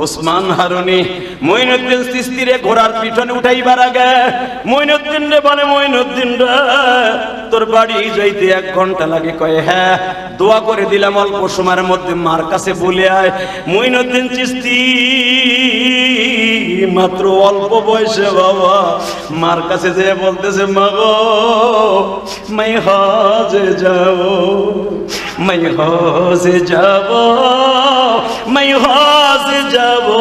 ওসমান হারুনি মঈনুদ্দিন চিশতিরে ঘোড়ার পিছনে উঠাইবার আগে মঈনুদ্দিন রে বলে, মঈনুদ্দিন রে তোর বাড়ি যাইতে 1 ঘন্টা লাগে। কয় হ্যাঁ, দোয়া করে দিলাম অল্প সময়ের মধ্যে মার কাছে বলে আয়। মঈনুদ্দিন চিশতি মাত্র অল্প বয়সে বাবা মার কাছে যে বলতেছে, মা গো मैं हजे जाओ, मैं हजे जाओ, मैं हजे जाओ,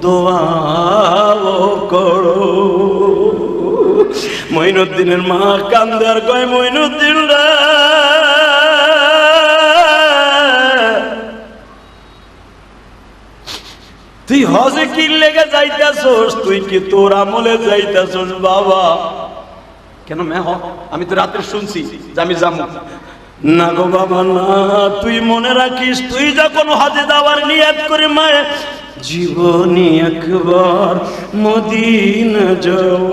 দোয়াও করো। মঈনুদ্দিনের মা কান্দে আর কয়, মঈনুদ্দিন রে তুই হজে কি লেগে যাইতাছস? তুই কি তোর আমলে যাইতাছস বাবা? কেন আমি তো রাত্রে শুনছি যে আমি যাবো না গো বাবা না। তুই মনে রাখিস, তুই যখন হজে যাওয়ার নিয়ত করে মায়ে জীবনে একবার মদিনা যাও,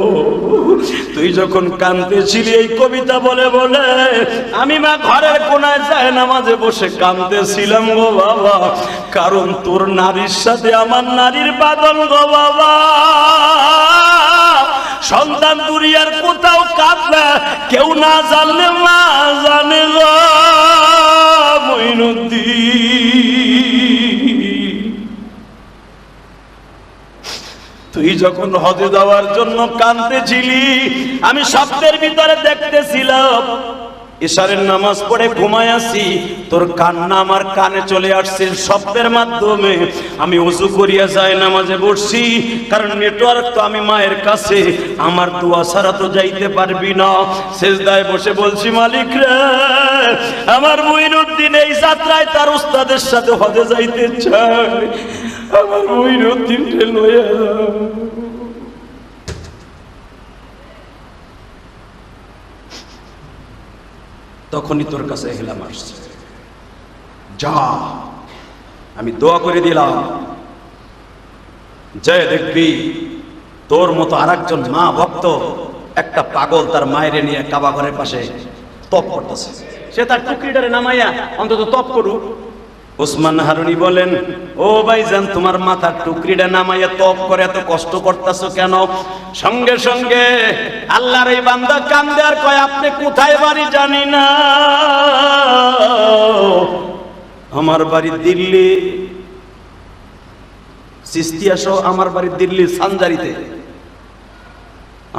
তুই যখন কাঁদতেছিলি এই কবিতা বলে বলে আমি মা ঘরের কোনায় যায় নামাজে বসে কাঁদতেছিলাম গো বাবা, কারণ তোর নারীর সাথে আমার নারীর বাদল গো বাবা। সন্তান দুনিয়ার কোথাও কাঁদলে কেউ না জানলে মা জানে গো মঈনুদ্দিন। তুই যখন হজে যাওয়ার জন্য কাঁদতেছিলি আমি স্বপ্নের ভিতরে দেখতেছিলাম ইশারের নামাজ পড়ে ঘুমায় আছি, তোর কান্না আমার কানে চলে আসছে স্বপ্নের মাধ্যমে। আমি ওযু করিয়া যায় নামাজে বসছি, কারণ নেটওয়ার্ক তো আমি মায়ের কাছে, আমার দোয়া ছাড়া তো যাইতে পারবি না। সেজদায় বসে বলছি, মালিক রে আমার মঈনুদ্দিন এই যাত্রায় তার উস্তাদের সাথে হজে যাইতে চায়, আমার মঈনুদ্দিন রে লইয়া যাও। তখনই তোর কাছে এলাম আসছে, যা আমি দোয়া করে দিলাম, যে দেখবি তোর মতো আরেকজন মা ভক্ত একটা পাগল তার মায়ের নিয়ে কাবা ঘরের পাশে তপ করতেছে, সে তার টুকরিটারে নামাইয়া অন্তত তপ করুক। ওসমান হারুনি বলেন, ও ভাইজান তোমার মাথার টুকরিটা নামাইয়া তপ করে এত কষ্ট করতেছো কেন? সঙ্গে সঙ্গে আল্লাহর এই বান্দা কান্দে আর কয়, আপনি কোথায় বাড়ি জানি না, আমার বাড়ি দিল্লি, চিশতিয়া সহ আমার বাড়ি দিল্লি সানজারিতে,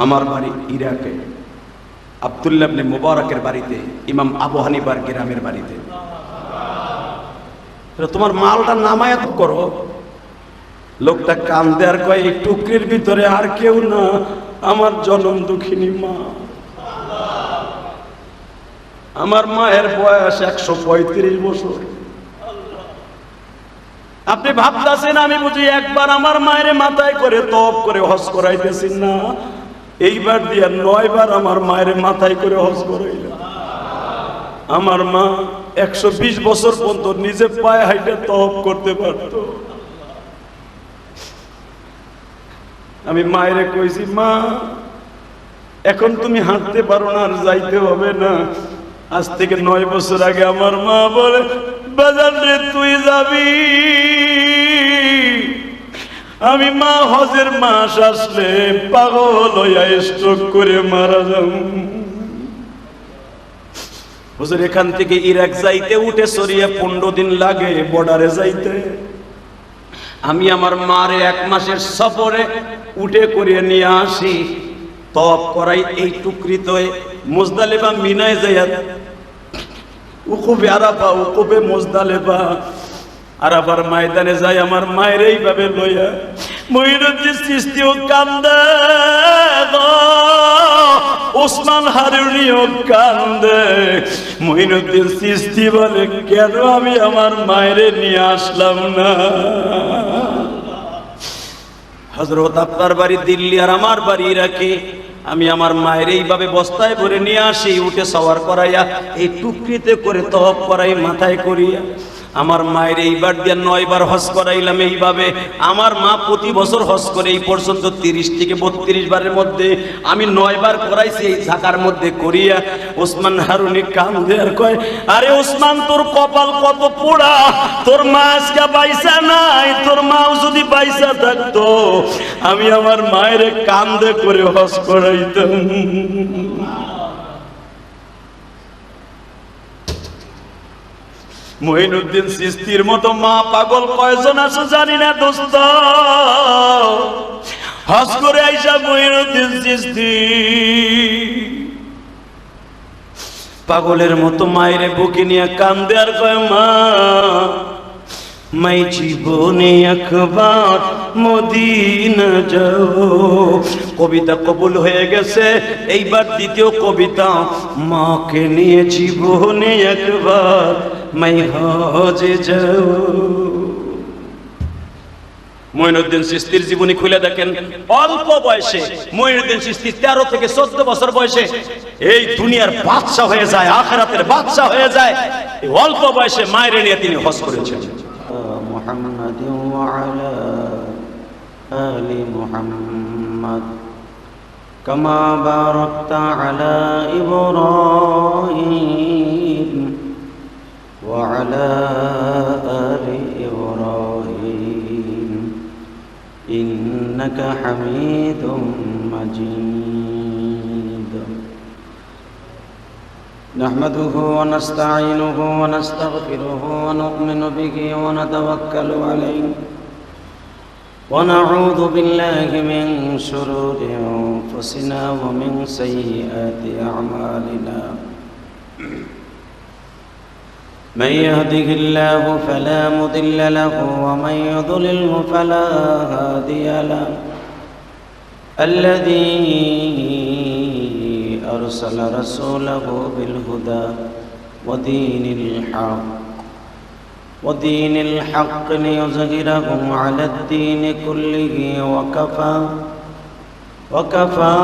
আমার বাড়ি ইরাকে আব্দুল্লাহ ইবনে মুবারকের বাড়িতে, ইমাম আবু হানিফার গ্রামের বাড়িতে। তোমার মালটা নামায়াত করো। লোকটা কান্দে আর কয়, এই টুকরির ভিতরে আর কেউ না, আমার জনম দুঃখিনী মা। আমার মায়ের বয়স 135 বছর। আপনি ভাবতেছেন আমি বুঝি একবার আমার মায়ের মাথায় করে তপ করে হজ করাইতেছি না, এইবার দিয়া 9 বার আমার মায়ের মাথায় করে হজ করাইলাম। আমার মা 120 বছর পর্যন্ত নিজে পায়ে হাইটে তপ করতে পারত। আমি মায়ের কইছি, মা এখন তুমি হাঁটতে পারো না, আর যাইতে হবে না। আজ থেকে 9 বছর আগে আমার মা বলে, বাজার রে তুই যাবি, আমি মা হজের মাস আসলে পাগল হইয়া স্ট্রোক করে মারা যাব। হুজুর এখান থেকে ইরাক যাইতে উঠে সরিয়ে 15 দিন লাগে বর্ডারে যাইতে। আমি আমার মারে 1 মাসের সফরে উঠে করিয়ে নিয়ে আসি, তপ করাই এই টুকরিতে মুজদালিফা মিনায় যাইয়া উকুবে আরাফা, উকুবে মুজদালিফা, আরাফার ময়দানে যাই আমার মায়ের এইভাবে লইয়া। মঈনুদ্দিন চিশতিও কান্দে, ওসমান হারুনিও কান্দে। মঈনুদ্দিন চিশতি বলে, কেন আমি আমার মায়ের নিয়ে আসলাম না? হযরত আপনার বাড়ি দিল্লি আর আমার বাড়ি ইরাকে, আমি আমার মায়ের এইভাবে বস্তায় ভরে নিয়ে আসি, উঠে সওয়ার করাইয়া এই টুকরিতে করে তওয়াফ করাই মাথায় করিয়া। আমার মায়ের এইবার দিয়ে 9 বার হজ করাইলাম এইভাবে। আমার মা প্রতি বছর হজ করে এই পর্যন্ত 30 থেকে 32 বারের মধ্যে আমি 9 বার করাইছি এই ঢাকার মধ্যে করিয়া। ওসমান হারুনি কান্দে আর কয়, আরে ওসমান তোর কপাল কত পোড়া, তোর মা আজকে বাইসা নাই, তোর মা ইচ্ছা থাকতো আমি আমার মায়ের কান্দে করে হজ করাইতাম। মঈনুদ্দিন চিশতির মতো মা পাগল কয়জন আছে জানি না দোস্ত। হজ করে আইসা মঈনুদ্দিন চিশতি পাগলের মতো মায়ের বুকে নিয়ে কান্দে আর কয়, মা মাই জীবনে একবার মদিনা যাও। কবিতা কবুল হয়ে গেছে, এইবার দ্বিতীয় কবিতা, মাকে নিয়ে জীবনে একবার মাই হজে যাও। মঈনুদ্দিন চিশতির জীবনী খুলে দেখেন, অল্প বয়সে মঈনুদ্দিন চিশতি 13 থেকে 14 বছর বয়সে এই দুনিয়ার বাদশা হয়ে যায়, আখিরাতের বাদশা হয়ে যায়। এই অল্প বয়সে মায়ের নিয়ে তিনি হজ করেছেন। محمد وعلى آل محمد كما باركت على إبراهيم وعلى آل إبراهيم إنك حميد مجيد. نحمده ونستعينه ونستغفره ونؤمن به ونتوكل عليه ونعوذ بالله من شرور أنفسنا ومن سيئات أعمالنا. من يهده الله فلا مضل له ومن يضلله فلا هادي له. الذي أرسل رسوله بالهدى ودين الحق ليظهره على الدين كله وكفى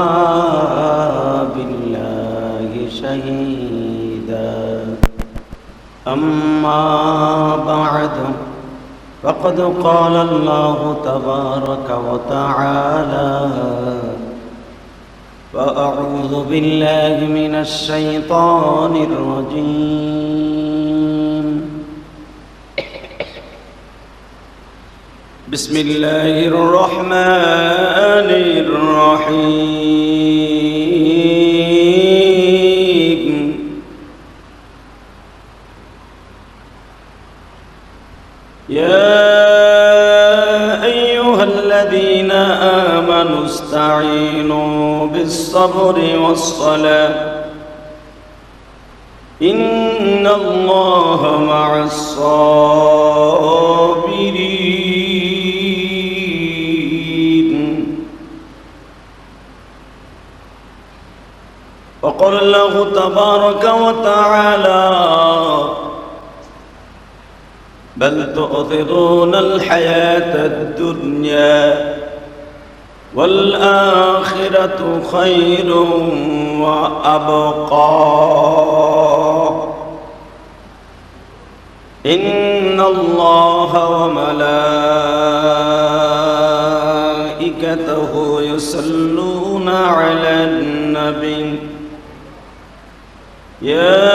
بالله شهيدا. أما بعد فقد قال الله تبارك وتعالى: فأعوذ بالله من الشيطان الرجيم. بسم الله الرحمن الرحيم. يا أيها الذين آمنوا استعينوا بالصبر والصلاة إن الله مع الصابرين. وقال الله تبارك وتعالى: بل تؤثرون الحياة الدنيا والآخرة خير وأبقى إن الله وملائكته يصلون على النبي يا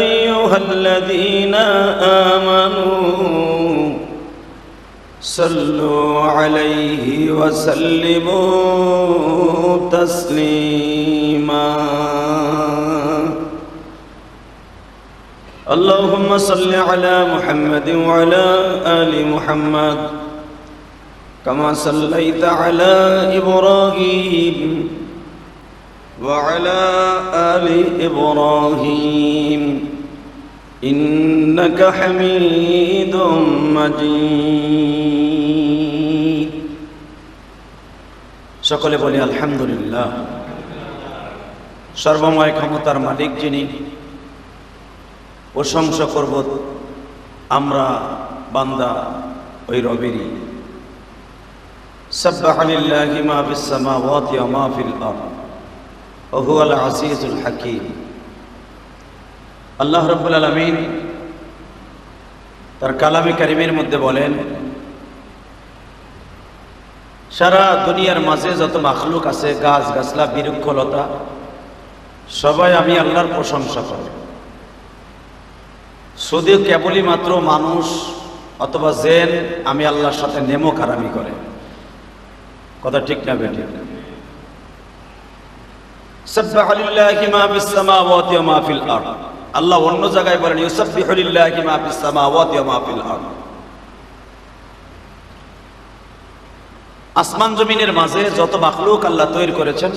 أيها الذين آمنوا صلوا عليه وسلموا تسليما. اللهم صل على محمد وعلى آل محمد كما صليت على إبراهيم وعلى آل إبراهيم إنك حميد مجيد. সকলে বলি আলহামদুলিল্লাহ। সর্বময় ক্ষমতার মালিক যিনি, প্রশংসা করব আমরা বান্দা ওই রবেরই। সাব্বাহা লিল্লাহি মা ফিস সামাওয়াতি ওয়া মা ফিল আরদ ওয়া হুয়াল আজিজুল হাকীম। আল্লাহ রাব্বুল আলামিন তার কালামে কারিমের মধ্যে বলেন, সারা দুনিয়ার মাঝে যত মাখলুক আছে, গাছ গাছলা বৃক্ষলতা, সবাই আমি আল্লাহর প্রশংসা করি। শুধু কেবলই মাত্র মানুষ অথবা জেন আমি আল্লাহর সাথে নেমোকারামি করে। কথা ঠিক না বেঠিক? সাব্বাহা লিল্লাহি মা ফিস সামাওয়াতি ওয়া মা ফিল আরদ। আল্লাহ অন্য জায়গায় বলেন ইউসাব্বিহু লিল্লাহি মা ফিস সামাওয়াতি ওয়া মা ফিল আরদ। আসমান জমিনের মাঝে যত মাখলুক আল্লাহ তৈরি করেছেন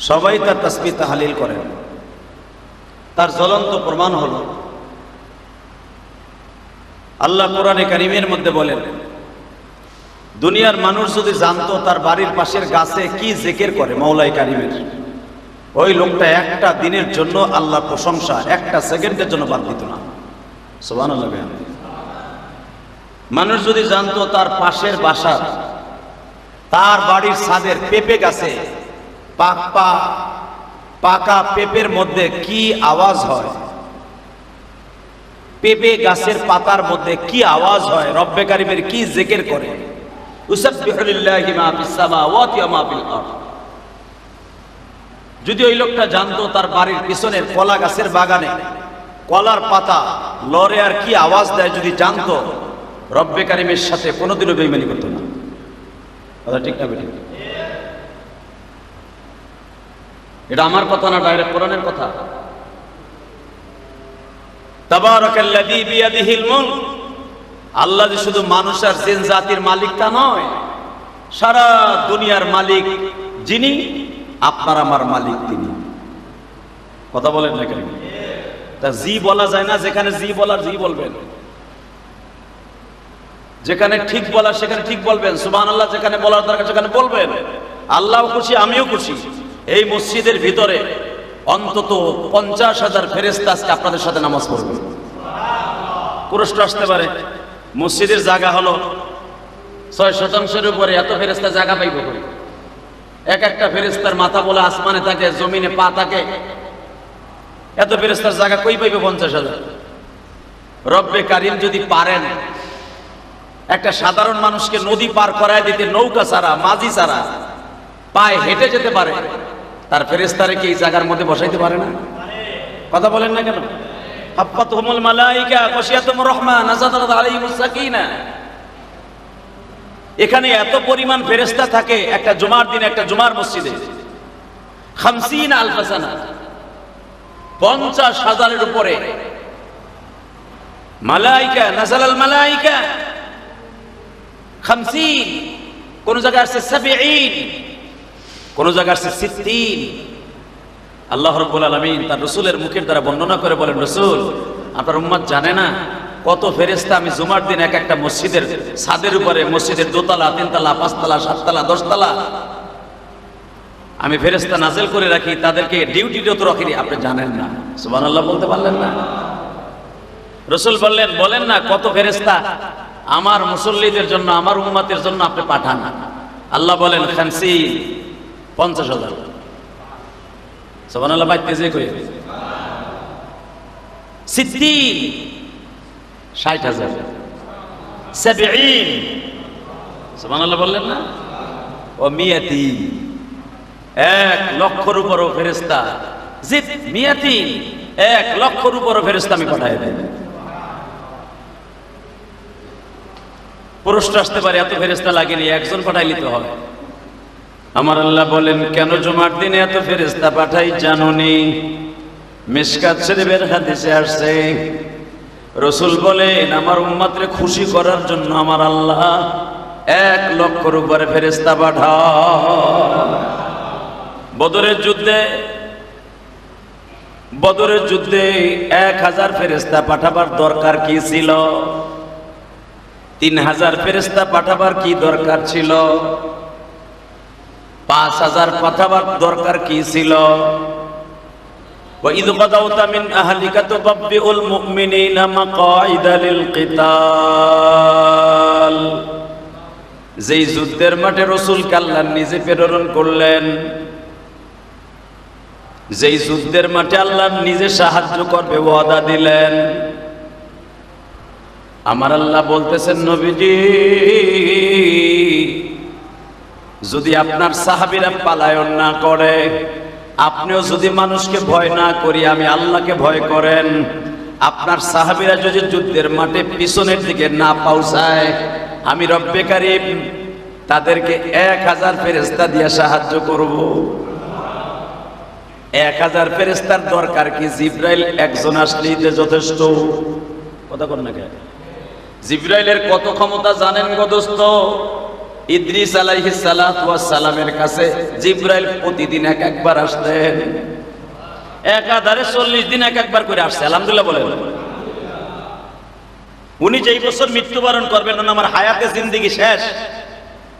সবাই তার তাসবিহ তাহলিল করেন। তার জ্বলন্ত প্রমাণ হলো আল্লাহ কোরআনে কারীমের মধ্যে বলেন, দুনিয়ার মানুষ যদি জানতো তার বাড়ির পাশের গাছে কি জিকির করে মাওলাই কারীমের, ওই লোকটা একটা দিনের জন্য আল্লাহর প্রশংসা একটা সেকেন্ডের জন্য বাদ দিত না। সুবহানাল্লাহ। মানুষ যদি জানতো তার পাশের বাসার তার বাড়ির ছাদের পেঁপে গাছে পাকা পেঁপের মধ্যে কি আওয়াজ হয়, পেঁপে গাছের পাতার মধ্যে কি আওয়াজ হয়, রব্বে কারীমের কি জিকির করে, ইউসাব্বিহু লিল্লাহি মা ফিস সামাওয়াতি ওয়া মা ফিল আরদ। যদি ওই লোকটা জানতো তার বাড়ির পিছনের কলা গাছের বাগানে কলার পাতা লড়ে আর কি আওয়াজ দেয়, যদি জানতো রব্বে কারীমের সাথে কোনোদিনও বেঈমানি করতো না। কথা ঠিক না বেঠিক? এটা আমার কথা না, ডাইরেক্ট কোরআনের কথা। তাবারাকাল্লাযী বিয়াদিহিল মুলক। আল্লাহ যে শুধু মানুষ আর জিন জাতির মালিক তা নয়, সারা দুনিয়ার মালিক যিনি, আপনার আমার মালিক তিনি। কথা বলেন না কেন? তা জি বলা যায় না? যেখানে জি বলার জি বলবেন, যেখানে ঠিক বলার সেখানে ঠিক বলবেন, সুবহানাল্লাহ যেখানে বলার দরকার সেখানে বলবেন। আল্লাহও খুশি, আমিও খুশি। এই মসজিদের ভিতরে অন্তত 50,000 ফেরেশতা আজকে আপনাদের সাথে নামাজ পড়বে। প্রশ্ন আসতে পারে, মসজিদের জায়গা হলো 6% উপরে, এত ফেরেশতা জায়গা পাইব কই? এক একটা ফেরেশতার মাথা বলে আসমানে থাকে, জমিনে পা থাকে, এত ফেরেশতার জায়গা কই পাইবে 50,000? রব্বে কারীম যদি পারেন একটা সাধারণ মানুষকে নদী পার করায় দিতে, নৌকা ছাড়া মাঝি ছাড়া পায়ে হেঁটে যেতে পারে, তার ফেরেশতারে কি এই জায়গার মধ্যে বসাইতে পারে না? কথা বলেন না কেন? হাফাতুহুমুল মালায়েকা গাশিয়াতুর রাহমান নাযালাত আলাইহিমুস সাকিনা। এখানে এত পরিমাণ ফেরেশতা থাকে একটা জুমার দিনে, একটা জুমার মসজিদে 50,000 সানা, 50,000-এর উপরে মালায়েকা, নাযালাল মালায়েকা 50, কোন জায়গায় আছে 70, কোন জায়গায় আছে 60। আল্লাহ রাব্বুল আলামিন তার রাসূলের মুখের দ্বারা বর্ণনা করে বলেন, রাসূল আপনার উম্মত জানে না কত ফেরেশতা আমি জুমার দিন এক একটা মসজিদের ছাদের উপরে, মসজিদের 2 তলা 3 তলা 5 তলা 7 তলা 10 তলা আমি ফেরেশতা নাযিল করে রাখি, তাদেরকে ডিউটিরত রাখি। আপনি জানেন না? সুবহানাল্লাহ বলতে পারলেন না? রাসূল বললেন, বলেন না কত ফেরেশতা আমার মুসল্লিদের জন্য, আমার উম্মতের জন্য আপনি পাঠান। আল্লাহ বলেন 50,000। সুবহানাল্লাহ বাইতে যে কই 60, 60,000, 70। সুবহানাল্লাহ বললেন না? ও 100, 1,00,000-এর উপরও ফেরেশতা, জিদ 100, 1,00,000-এর উপরও ফেরেশতা আমি পাঠিয়ে দেব। প্রশ্ন আসতে পারে এত ফেরেশতা লাগেনি, একজন পাঠাইলে তো হবে। আমার আল্লাহ বলেন, কেন জুমার দিনে এত ফেরেশতা পাঠাই জানোনি? মিশকাত শরীফের হাদিসে আসছে, রাসূল বলেন আমার উম্মতকে খুশি করার জন্য আমার আল্লাহ 1,00,000-এর উপরে ফেরেশতা পাঠায়। বদরের যুদ্ধে 1,000 ফেরেশতা পাঠাবার দরকার কি ছিল? 3,000 ফেরেশতা পাঠাবার কি দরকার ছিল? 5,000 পাঠাবার দরকার কি ছিল? وَإِذْ غَدَوْتَ مِنْ أَهْلِكَ تُبَوِّئُ الْمُؤْمِنِينَ مَقَاعِدَ لِلْقِتَالِ। যেই যুদ্ধের মাঠে রাসূলকে আল্লাহ নিজে প্রেরণ করলেন, যেই যুদ্ধের মাঠে আল্লাহ নিজে সাহায্য করবে ওয়াদা দিলেন, আমার আল্লাহ বলতেছেন নবীজি যদি আপনার সাহাবীরা পলায়ন না করে, আপনিও যদি মানুষকে ভয় না করি আমি আল্লাহকে ভয় করেন, আপনার সাহাবীরা যদি যুদ্ধের মাঠে পিছনের দিকে না পৌঁছায়, আমি রব্বে কারীম তাদেরকে 1000 ফেরেশতা দিয়ে সাহায্য করব। 1000 ফেরেশতার দরকার কি? জিবরাইল একজন আসলেই যে যথেষ্ট। কথা বল না কেন? জিবরাইলের কত ক্ষমতা জানেন গো দোস্ত? ইদ্রিস আলাইহিস সালাতু ওয়াস সালামের কাছে জিবরাইল প্রতিদিন একবার আসতেন। একাধারে 40 দিন একবার করে আসছে। আলহামদুলিল্লাহ বলেন। উনি যেই বছর মৃত্যুবরণ করবেন, আমার হায়াতে জিন্দেগি শেষ।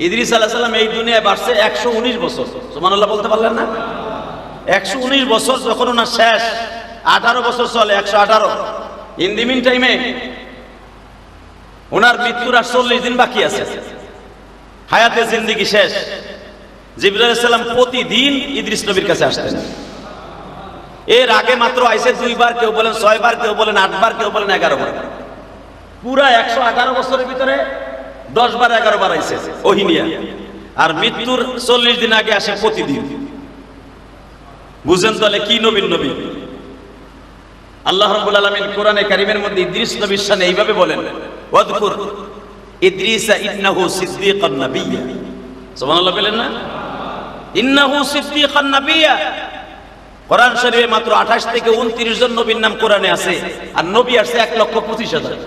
ইদ্রিস আলাইহিস সালাম এই দুনিয়ায় বাঁচছে 119 বছর। সুবহানাল্লাহ বলতে পারলেন না? 119 বছর যখন ওনার শেষ, 18 বছর চলে, 118। ইন দি মিন টাইমে ওনার মৃত্যুর আর 40 দিন বাকি আছে। হায়াতে জিন্দেগি শেষ। জিবরাইল আলাইহিস সালাম প্রতিদিন ইদ্রিস নবীর কাছে আসতেন। এর আগে মাত্র আইসে 2 বার, কেউ বলেন 6 বার, কেউ বলেন 8 বার, কেউ বলেন 11 বার। পুরা 118 বছরের ভিতরে 10 বার 11 বার আইসে ওহী নিয়া। আর মৃত্যুর 40 দিন আগে আসে প্রতিদিন। বুঝেন তাহলে কি নবীর নবী? আল্লাহ রাব্বুল আলামিন কোরআনে কারীমের মধ্যে ইদ্রিস নবীর শানে এইভাবে বলেন, ওয়াযকুর ইদ্রিসা ইন্নাহু সিদ্দীকান নাবিয়্যা। সুবহানাল্লাহ বলেন না? ইন্নাহু সিদ্দীকান নাবিয়্যা। কোরআন শরীফে মাত্র 28 থেকে 29 জন নবীর নাম কোরআনে আছে, আর নবী আসছে 1,25,000।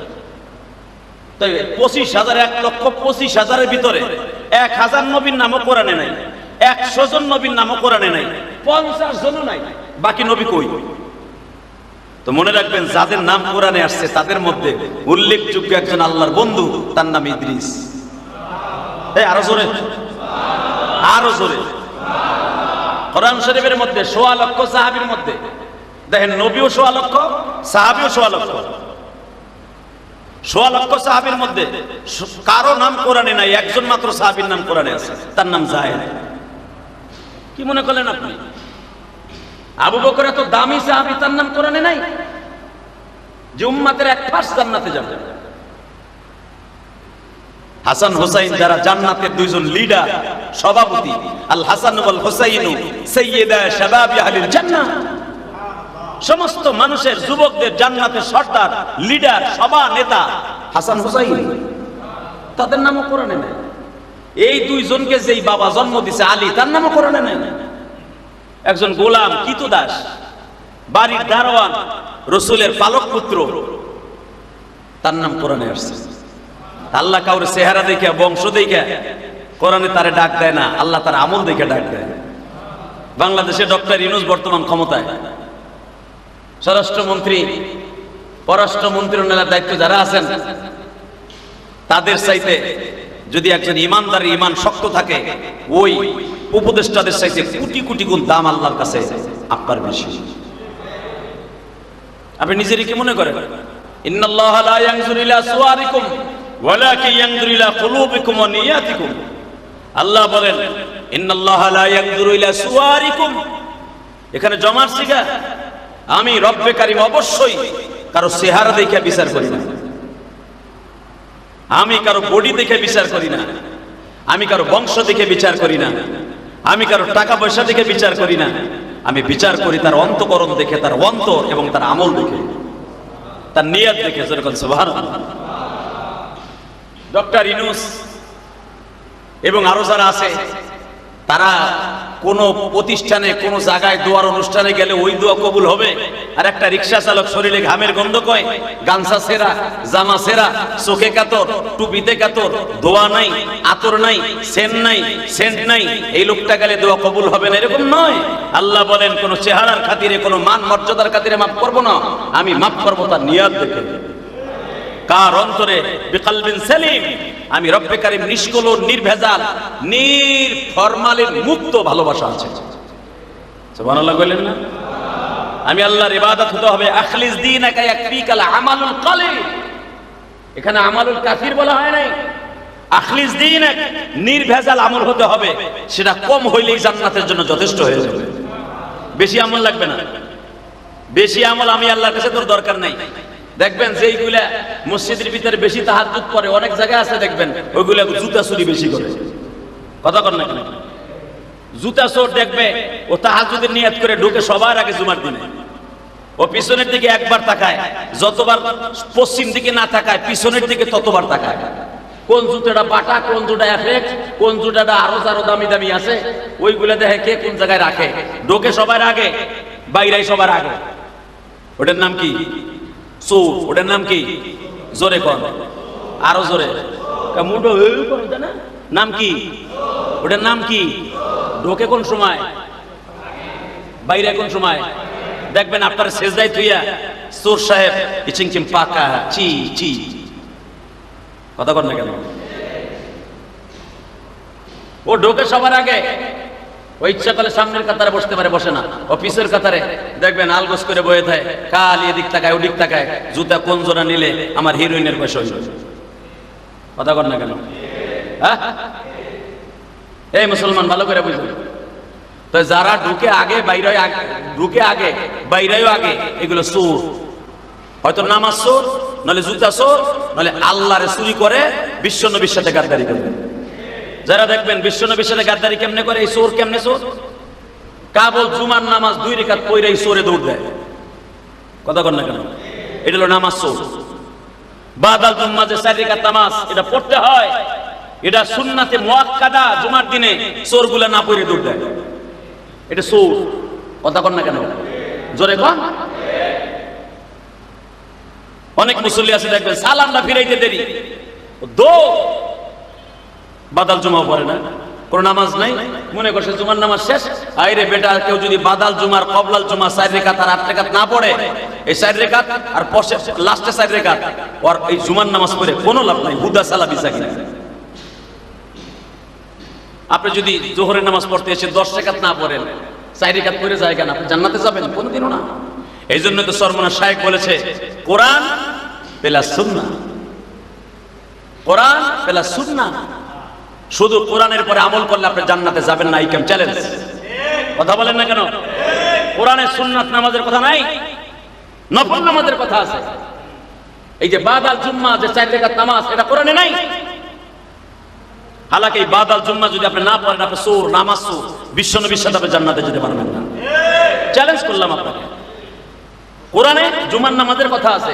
তাই 25,000, 1,25,000-এর ভিতরে 1000 নবীর নামও কোরআনে নাই, 100 জন নবীর নামও কোরআনে নাই, 50 জনও নাই। বাকি নবী কই? তো মনে রাখবেন, যাদের নাম কোরআনে আসছে তাদের মধ্যে উল্লেখযোগ্য একজন আল্লাহর বন্ধু, তার নাম ইদ্রিস। আরো জোরে, আরো জোরে। কোরআন শরীফের মধ্যে 1.25 লক্ষ সাহাবীর মধ্যে দেখেন, নবীও 1.25 লক্ষ, সাহাবীও 1.25 লক্ষ। 1.25 লক্ষ সাহাবীর মধ্যে কারো নাম কোরআনে নাই, একজন মাত্র সাহাবীর নাম কোরআনে আছে, তার নাম যায়েদ। কি মনে করলেন আপনি? আবু বকর এত দামি সাহাবী, তার নাম কোরআনে নাই, যে উম্মতের 1% জান্নাতে যাবে। হাসান হুসাইন যারা জান্নাতের 2 জন লিডার, সভাপতি, আল হাসান ওয়াল হুসাইন সাইয়্যিদা শাবাবি আহলিল জান্নাহ। সমস্ত মানুষের, যুবকদের জান্নাতের সর্দার, লিডার, সভা নেতা হাসান হুসাইন, তাদের নামও কোরআনে নাই। এই 2 জনকে যেই বাবা জন্ম দিয়েছে আলী, তার নামও কোরআনে নাই। একজন গোলাম কিতুদাস, বাড়ির দারোয়ান, রাসূলের পালক পুত্র, তার নাম কোরআনে আসছে। আল্লাহ কাউরে চেহারা দেখে, বংশ দেখে কোরআনে তারে ডাক দেয় না, আল্লাহ তার আমল দেখে ডাক দেয়। বাংলাদেশে ডক্টর ইউনূস বর্তমান ক্ষমতায়, স্বরাষ্ট্রমন্ত্রী, পররাষ্ট্র মন্ত্রণালয়ের দায়িত্ব যারা আছেন, তাদের চাইতে যদি একজন ইমানদার ইমান শক্ত থাকে, ওই উপদেষ্টাদের চাইতে কোটি কোটি গুণ দাম আল্লাহর কাছে আপনার বেশি। আপনি নিজেরই কি মনে করেন? ইন্নাল্লাহা লা ইয়ানজুরু ইলা সুওয়ারিকুম ওয়ালাকিন ইয়ানজুরু ইলা কুলুবিকুম ওয়া নিয়াতিকুম। আল্লাহ বলেন, ইন্নাল্লাহা লা ইয়ানজুরু ইলা সুওয়ারিকুম। এখানে জমার সিগা। আমি রব্বে কারীম অবশ্যই কারো চেহারা দেখে বিচার করি না, আমি কারো বডি দেখে বিচার করি না, আমি কারো বংশ দেখে বিচার করি না, আমি কারো টাকা পয়সা দেখে বিচার করি না। আমি বিচার করি তার অন্তঃকরণ দেখে, তার অন্তর এবং তার আমল দেখে, তার নিয়ত দেখে। যেরকম সুবহানাল্লাহ। ডক্টর ইউনূস এবং আরো যারা আছে, তারা কোনো প্রতিষ্ঠানে, কোনো জায়গায় দোয়ার অনুষ্ঠানে গেলে ওই দোয়া কবুল হবে। আর একটা রিক্সা চালক শরীরে ঘামের গন্ধ কয়, গামছা ছেঁড়া, জামা ছেঁড়া, চোখে কাতর, টুপিতে কাতর, দোয়া নাই, আতর নাই, সেন্ট নাই, সেন্ট নাই, এই লোকটা গেলে দোয়া কবুল হবে না, এরকম নয়। আল্লাহ বলেন, কোন চেহারার খাতিরে, কোন মান মর্যাদার খাতিরে মাফ করব না, আমি মাফ করবো তার নিয়ত দেখে। কার অন্তরে? বিকলবিন সালিম। আমি রব্বে কারীম নিষ্কলুষ, নির্ভেজাল, নির্ফরমালিন মুক্ত ভালোবাসা আছে। সুবহানাল্লাহ বলেন না? আমি আল্লাহর ইবাদত হতে হবে। আখলিস দীনাকা ইয়াকফিকাল আমালুল কালিল। এখানে আমালুল কাফির বলা হয় নাই। আখলিস দীনাক, নির্ভেজাল আমল হতে হবে, সেটা কম হইলেই জান্নাতের জন্য যথেষ্ট হয়ে যাবে। বেশি আমল লাগবে না। বেশি আমল আমি আল্লাহর কাছে তোর দরকার নাই। দেখবেন যেইগুলা মসজিদের ভিতরে বেশি তাহাজ্জুদ পড়ে, অনেক জায়গায় আছে দেখবেন ওইগুলা জুতা চুরি বেশি করে। কথা কর না কেন? জুতা চোর দেখবে ও তাহাজ্জুদের নিয়ত করে ঢুকে সবার আগে জুমার দিনে, ও পিছনের দিকে একবার তাকায়, যতবার পশ্চিম দিকে না তাকায় পিছনের দিকে ততবার তাকায়। কোন জুতাটা বাটা, কোন জুতা এফেক্ট, কোন জুতাটা আরো দামি দামি আছে, ওইগুলা দেখে কে কোন জায়গায় রাখে। ঢোকে সবার আগে, বাইরাই সবার আগে। ওটার নাম কি? চোর। ওটার নাম কি? জোরে কর, আরো জোরে। মুডো নাম কি? ওটার নাম কি? ঢোকে কোন সময়, বাইরে কোন সময়। দেখবেন আপনার সেজদায় তুইয়া চোর সাহেব ইচিং পাকা চি চি, কথা কর না কেন? ও ঢোকে সবার আগে। ও ইচ্ছা করলে সামনের কাতারে বসতে পারে, বসে না। ও পিছের কাতারে দেখবেন আলগোস করে বয়ে থাকে, খালি এদিক তাকায় ওদিক তাকায়। জুতা কোন জোড়া নিলে আমার হিরোইনের পয়সা হইল, কথা কর না কেন? হ্যাঁ, এই মুসলমান ভালো করে বুঝুন তো, যারা ঢুকে আগে বাইরে, ঢুকে আগে বাইরেও আগে, এগুলো চোর। হয়তো নামাজ চোর, নাহলে জুতা চোর, নাহলে আল্লাহরে চুরি করে বিশ্ব নবীর সাথে গাদ্দারি করে। যারা দেখবেন বিশ্ব নবীর সাথে গাদ্দারি কেমনে করে, এই চোর কেমনে চোর? কাবল জুমার নামাজ 2 রাকাত পড়ে এই চোরে দৌড় দেয়, কথা কর না কেন? এটা হলো নামাজ চোর। বাদাল জুম্মা যে 4 রাকাত নামাজ এটা পড়তে হয়, এটা সুন্নাতে মুআক্কাদা। জুমার দিনে চোরগুলা না পড়ে দৌড় দেয়, এটা চোর, কথা কর না কেন? জোরে কর। অনেক মুসল্লি আছে দেখবেন সালামটা ফিরাইতে দেরি, বাদাল জুমা পড়ে না, কোন নামাজ নাই, মনে করছে জুমার নামাজ শেষ। আইরে বেটা, কেউ যদি বাদাল জুমার কবলাল জুমা 4 রাকাত আর 8 রাকাত না পড়ে, এই 4 রাকাত আর লাস্টে 4 রাকাত আর এই জুমার নামাজ পড়ে কোনো লাভ নাই, হুদা সালাবি সাকিনা। আপনি যদি জোহরের নামাজ পড়তে এসে 10 রাকাত না পড়েন, 4 রাকাত পড়ে যায় কেন? আপনি জান্নাতে যাবেন কোনোদিনও না। এই জন্য তো সরমনা শায়েখ বলেছে, কোরআন পেলা সুন্নাহ, কোরআন পেলা সুন্নাহ। শুধু কোরআনের পরে আমল করলে আপনি জান্নাতে যাবেন না, আইকাম চ্যালেঞ্জ। কথা বলেন না কেন? কোরআনের সুন্নাত নামাজের কথা নাই, নফল নামাজের কথা আছে। এই যে বাদাল জুম্মা যে 4 রাকাত নামাজ, এটা কোরআনে নাই। হালাকি এই বাদাল জুম্মা যদি আপনি না পড়েন, আপনি চোর, নামাজ চোর, বিশ্ব নবীর সাথে আপনি জান্নাতে যেতে পারবেন না। চ্যালেঞ্জ করলাম আপনাকে। কোরআনে জুমার নামাজের কথা আছে,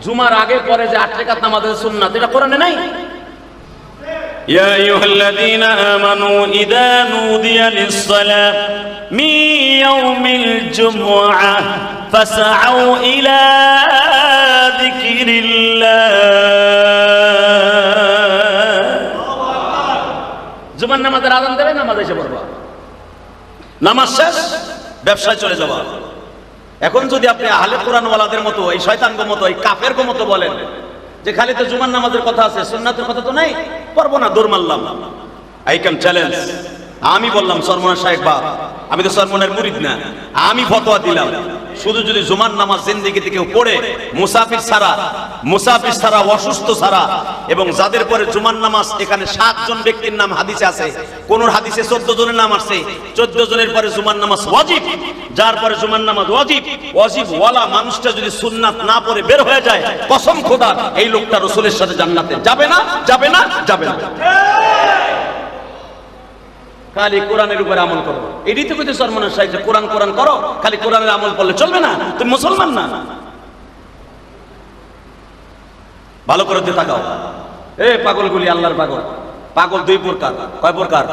জুমার আগে পরে যে 8 রাকাত নামাজের সুন্নাত, এটা কোরআনে নাই। ইয়া আইয়ুহাল্লাযীনা আমানু ইযা নুদিয়া লিস-সালাহ মিন ইয়াউমিল জুমআহ ফাসআউ ইলা যিকরিল্লাহ। জুমার নামাজের আযান দেবে, নামাজ এসে পড়বা, নামাজ শেষ, ব্যবসায় চলে যাওয়া। এখন যদি আপনি আহলে কোরআনওয়ালাদের মতো, এই শয়তানগো মতো, এই কাফেরগো মতো বলেন যে খালি তো জুমার নামাজের কথা আছে, সুন্নাতের কথা তো নাই, পারবো না, দৌড় মারলাম, আই ক্যান চ্যালেঞ্জ। আমি বললাম সরমনা শায়েখ বাপ, আমি তো সরমনের মুরিদ না, আমি ফতোয়া দিলাম, শুধু যদি জুমার নামাজ জিন্দেগিতে কেউ পড়ে, মুসাফির ছাড়া, অসুস্থ ছাড়া, এবং যাদের পরে জুমার নামাজ, এখানে 7 জন ব্যক্তির নাম হাদিসে আছে, কোন হাদিসে 14 জনের নাম আছে, 14 জনের পরে জুমার নামাজ ওয়াজিব, যার পরে জুমার নামাজ ওয়াজিব ওয়ালা মানুষটা যদি সুন্নাত না পড়ে বের হয়ে যায়, কসম খোদা এই লোকটা রাসূলের সাথে জান্নাতে যাবে না, যাবে না, যাবে না। খালি কোরআনের উপর আমল করো, এটাই তো কইতে সরমনের শায়েখ, কোরআন কোরআন করো, খালি কোরআনের আমল করলে চলবে না, তুমি মুসলমান না। ভালো করে দিয়ে তাকাও, এ পাগলগুলি, আল্লাহর পাগল। পাগল 2 প্রকার, কয় প্রকার?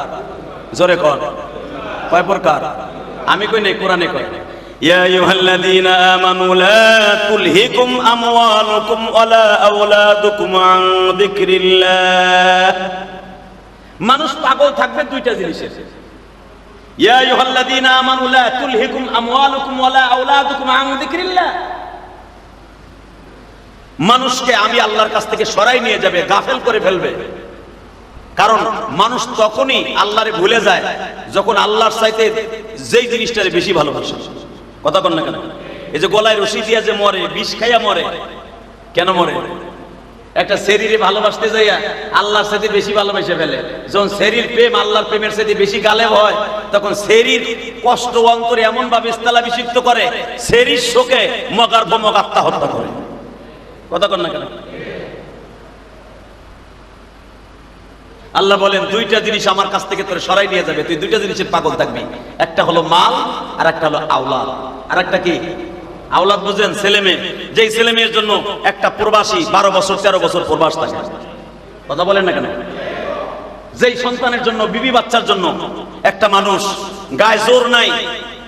জোরে কর, কয় প্রকার? আমি কই নাই, কোরআনে কয়। ইয়া আইয়ুহাল্লাযীনা আমানু লা তুলহিকুম আমওয়ালুকুম ওয়ালা আওলাদুকুম আন যিকরিল্লাহ। মানুষ পাগল থাকবে 2টা জিনিসের। ইয়া আইয়ুহাল্লাযীনা আমানু লা তুলহিকুম আমওয়ালুকুম ওয়ালা আওলাদুকুম আন যিকরিল্লাহ। মানুষকে আমি আল্লাহর কাছ থেকে সরাই নিয়ে যাবে, গাফেল করে ফেলবে। কারণ মানুষ তখনই আল্লাহরে ভুলে যায় যখন আল্লাহর চাইতে যেই জিনিসটারে বেশি ভালোবাসে। কথা কন না কেন? এই যে গলায় রশি দিয়া যে মরে, বিষ খাইয়া মরে, কেন মরে? একটা শরীরে ভালোবাসতে যাইয়া আল্লাহর সাথে বেশি ভালোবেসে ফেলে। যখন শরীর প্রেম আল্লাহর প্রেমের সাথে বেশি গালেব হয়, তখন শরীর কষ্ট অন্তরে এমন ভাবে স্থলাভিষিক্ত করে, শরীর শোকে মগার্ভ আত্মহত্যা করে। কথা কন না কেন? আল্লাহ বলেন 2টা জিনিস আমার কাছ থেকে তোরে সরাই নিয়ে যাবে, তুই 2টা জিনিসের পাগল থাকবি। একটা হলো মাল, আর একটা হলো আওলাদ। আর একটা কি? আওলাদ বুঝেন, ছেলে মেয়ে। যেই ছেলে মেয়ের জন্য একটা প্রবাসী 12 বছর 13 বছর প্রবাস থাকে, কথা বলেন না কেন? যেই সন্তানের জন্য, বিবি বাচ্চার জন্য একটা মানুষ গায়ে জোর নাই,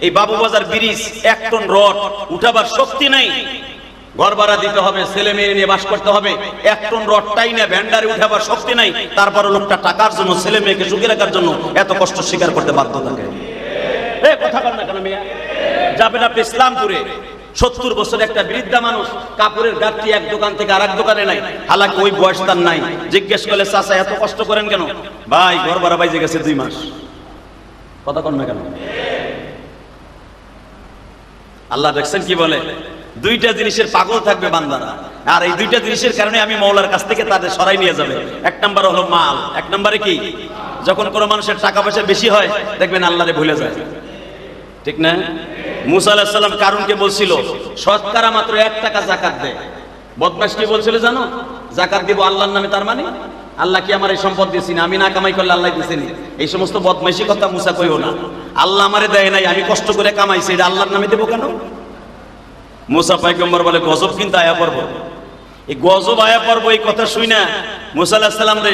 এই বাবুবাজার ব্রিজ 1 টন রড উঠাবার শক্তি নাই, ঘর ভাড়া দিতে হবে, ছেলে মেয়ে নিয়ে বাস করতে হবে, 1 টন রডটাই না ভ্যান্ডারে উঠাবার শক্তি নাই, তারপরে লোকটা টাকার জন্য, ছেলে মেয়েকে সুখী রাখার জন্য এত কষ্ট স্বীকার করতে বাধ্য থাকে। কথা বলেন না কেন মিয়া? যাবেন আপনি ইসলামপুরে, 70 বছর একটা বৃদ্ধা মানুষ, কাপড়ের গাঁটটি এক দোকান থেকে আরেক দোকানে নাই, হালাকি ওই বয়স তার নাই। জিজ্ঞেস করলে চাচা এত কষ্ট করেন কেন? ভাই ঘর ভাড়া বাইজে গেছে 2 মাস। কথা কন না কেন? আল্লাহ দেখছেন কি বলে, 2টা জিনিসের পাগল থাকবে বান্দারা, আর এই 2টা জিনিসের কারণে আমি মওলার কাছ থেকে তাদের সরাই নিয়ে যাবে। 1 নাম্বার হলো মাল। 1 নম্বরে কি? যখন কোনো মানুষের টাকা পয়সা বেশি হয় দেখবেন আল্লাহরে ভুলে যায়, ঠিক না? মুসা আলাইহিস সালাম কারুনকে বলছিল শতকরা মাত্র 1 টাকা যাকাত দে। বদমাশ কি বলছিল জানো? যাকাত দিব আল্লাহর নামে, তার মানে আল্লাহ কি আমার এই সম্পদ দিয়েছি না, আমি না কামাই করলে আল্লাহ দিয়েছেন? এই সমস্ত বদমাইশি কথা মুসা কইও না। আল্লাহ আমারে দেয় নাই, আমি কষ্ট করে কামাইছি, এটা আল্লাহর নামে দেবো কেন? মুসা পয়গম্বর বলে গজব কিন্তু আয়া পড়ব। এই গজব আয়া পড়ব এই কথা শুই না মুসা আলাইহিস সালাম রে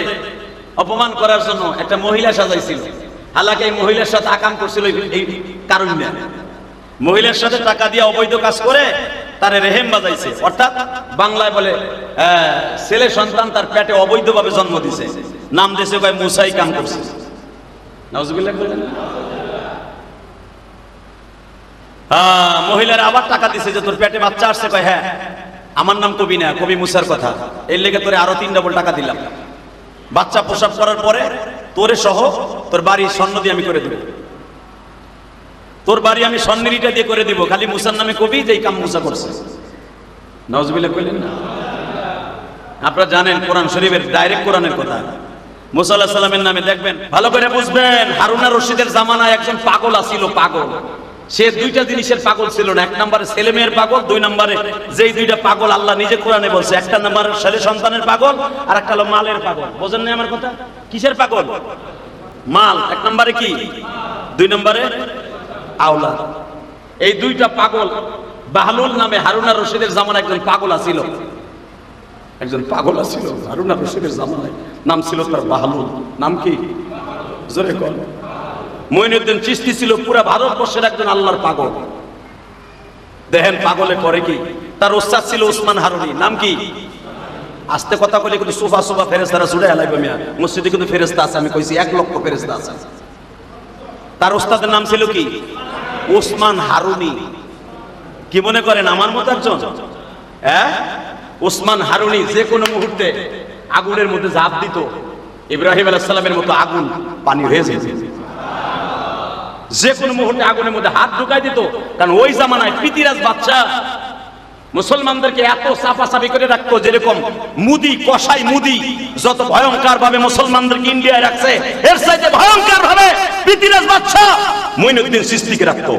অপমান করার জন্য একটা মহিলা সাজাইছিল। হালাকি এই মহিলার সাথে আকাম করছিল এই কারণ না, মহিলার সাথে টাকা দিয়ে অবৈধ কাজ করে তারে রেহেম বাজাইছে, অর্থাৎ বাংলায় বলে ছেলে সন্তান তার পেটে অবৈধভাবে জন্ম দিছে, নাম দিয়েছে কয় মুসাই কাম করছে। নাউজুবিল্লাহ বলেন। মহিলার আবার টাকা দিছে যে তোর পেটে বাচ্চা আসছে, কয় হ্যাঁ আমার নাম কবি না, কবি মুসার কথা, এর লেগে তোরে আরো 3 ডবল টাকা দিলাম। বাচ্চা প্রসব করার পরে তোরে সহ তোর বাড়ি স্বর্ণ দিয়ে আমি করে দেব, তোর বাড়ি আমি স্বর্ণের ইটা দিয়ে করে দিব, খালি মুসার নামে কবি যে কাম মুসা করছে। নাউজুবিল্লাহ কইলেন না? আপনারা জানেন কোরআন শরীফের ডাইরেক্ট কোরআনের কথা। মুসা আলাইহিস সালামের নামে দেখবেন, ভালো করে বুঝবেন, হারুন আর রশিদের জামানায় একজন পাগল আছিল, পাগল। সে 2টা জিনিসের পাগল ছিল না। 1 নম্বরে ছেলে মেয়ের পাগল, 2 নম্বরে যেই 2টা পাগল আল্লাহ নিজে কোরআনে বলছে, 1 নম্বরে ছেলে সন্তানের পাগল, আর একটা হলো মালের পাগল। বোঝেন না আমার কথা? কিসের পাগল? মাল। 1 নম্বরে কি? 2 নম্বরে আওলাদ। এই 2টা পাগল। বাহলুল নামে হারুন আর রশিদের জামানায় একজন পাগল আছিল, একজন পাগল আছিল হারুন আর রশিদের জামানায়, নাম ছিল তার বাহলুল। নাম কি? জোরে কর। মঈনুদ্দিন চিশতি ছিল পুরো ভারতবর্ষের একজন আল্লাহর পাগল। দেখেন পাগলে করে কি। তার ওস্তাদ ছিল উসমান হারুনি। নাম কি? আস্তে কথা বলে কিন্তু সোফা সোফা ফেরেশতারা ছুড়ে আলাইবে মিয়া। মসজিদে কিন্তু ফেরেশতা আছে, আমি কইছি 1 লক্ষ ফেরেশতা আছে। তার ওস্তাদের নাম ছিল কি? উসমান হারুনি। কি মনে করেন আমার মতো একজন? হ্যাঁ, উসমান হারুনি যে কোনো মুহূর্তে আগুনের মধ্যে ঝাঁপ দিত, ইব্রাহিম আলাইহিস সালামের মতো আগুন পানি হয়ে যেত। যে কোনো মুহূর্তে আগুনের মধ্যে হাত ঢুকাই দিত, কারণ ওই জামানায় পিতিরাজ বাদশা মুসলমানদেরকে এত চাপাচাপি করে রাখতো, যেরকম মুদি কসাই মুদি যত ভয়ঙ্কর ভাবে মুসলমানদেরকে ইন্ডিয়ায় রাখছে, এর চাইতে ভয়ঙ্কর ভাবে পিতিরাজ বাদশা মঈনুদ্দিন চিশতিকে রাখতো,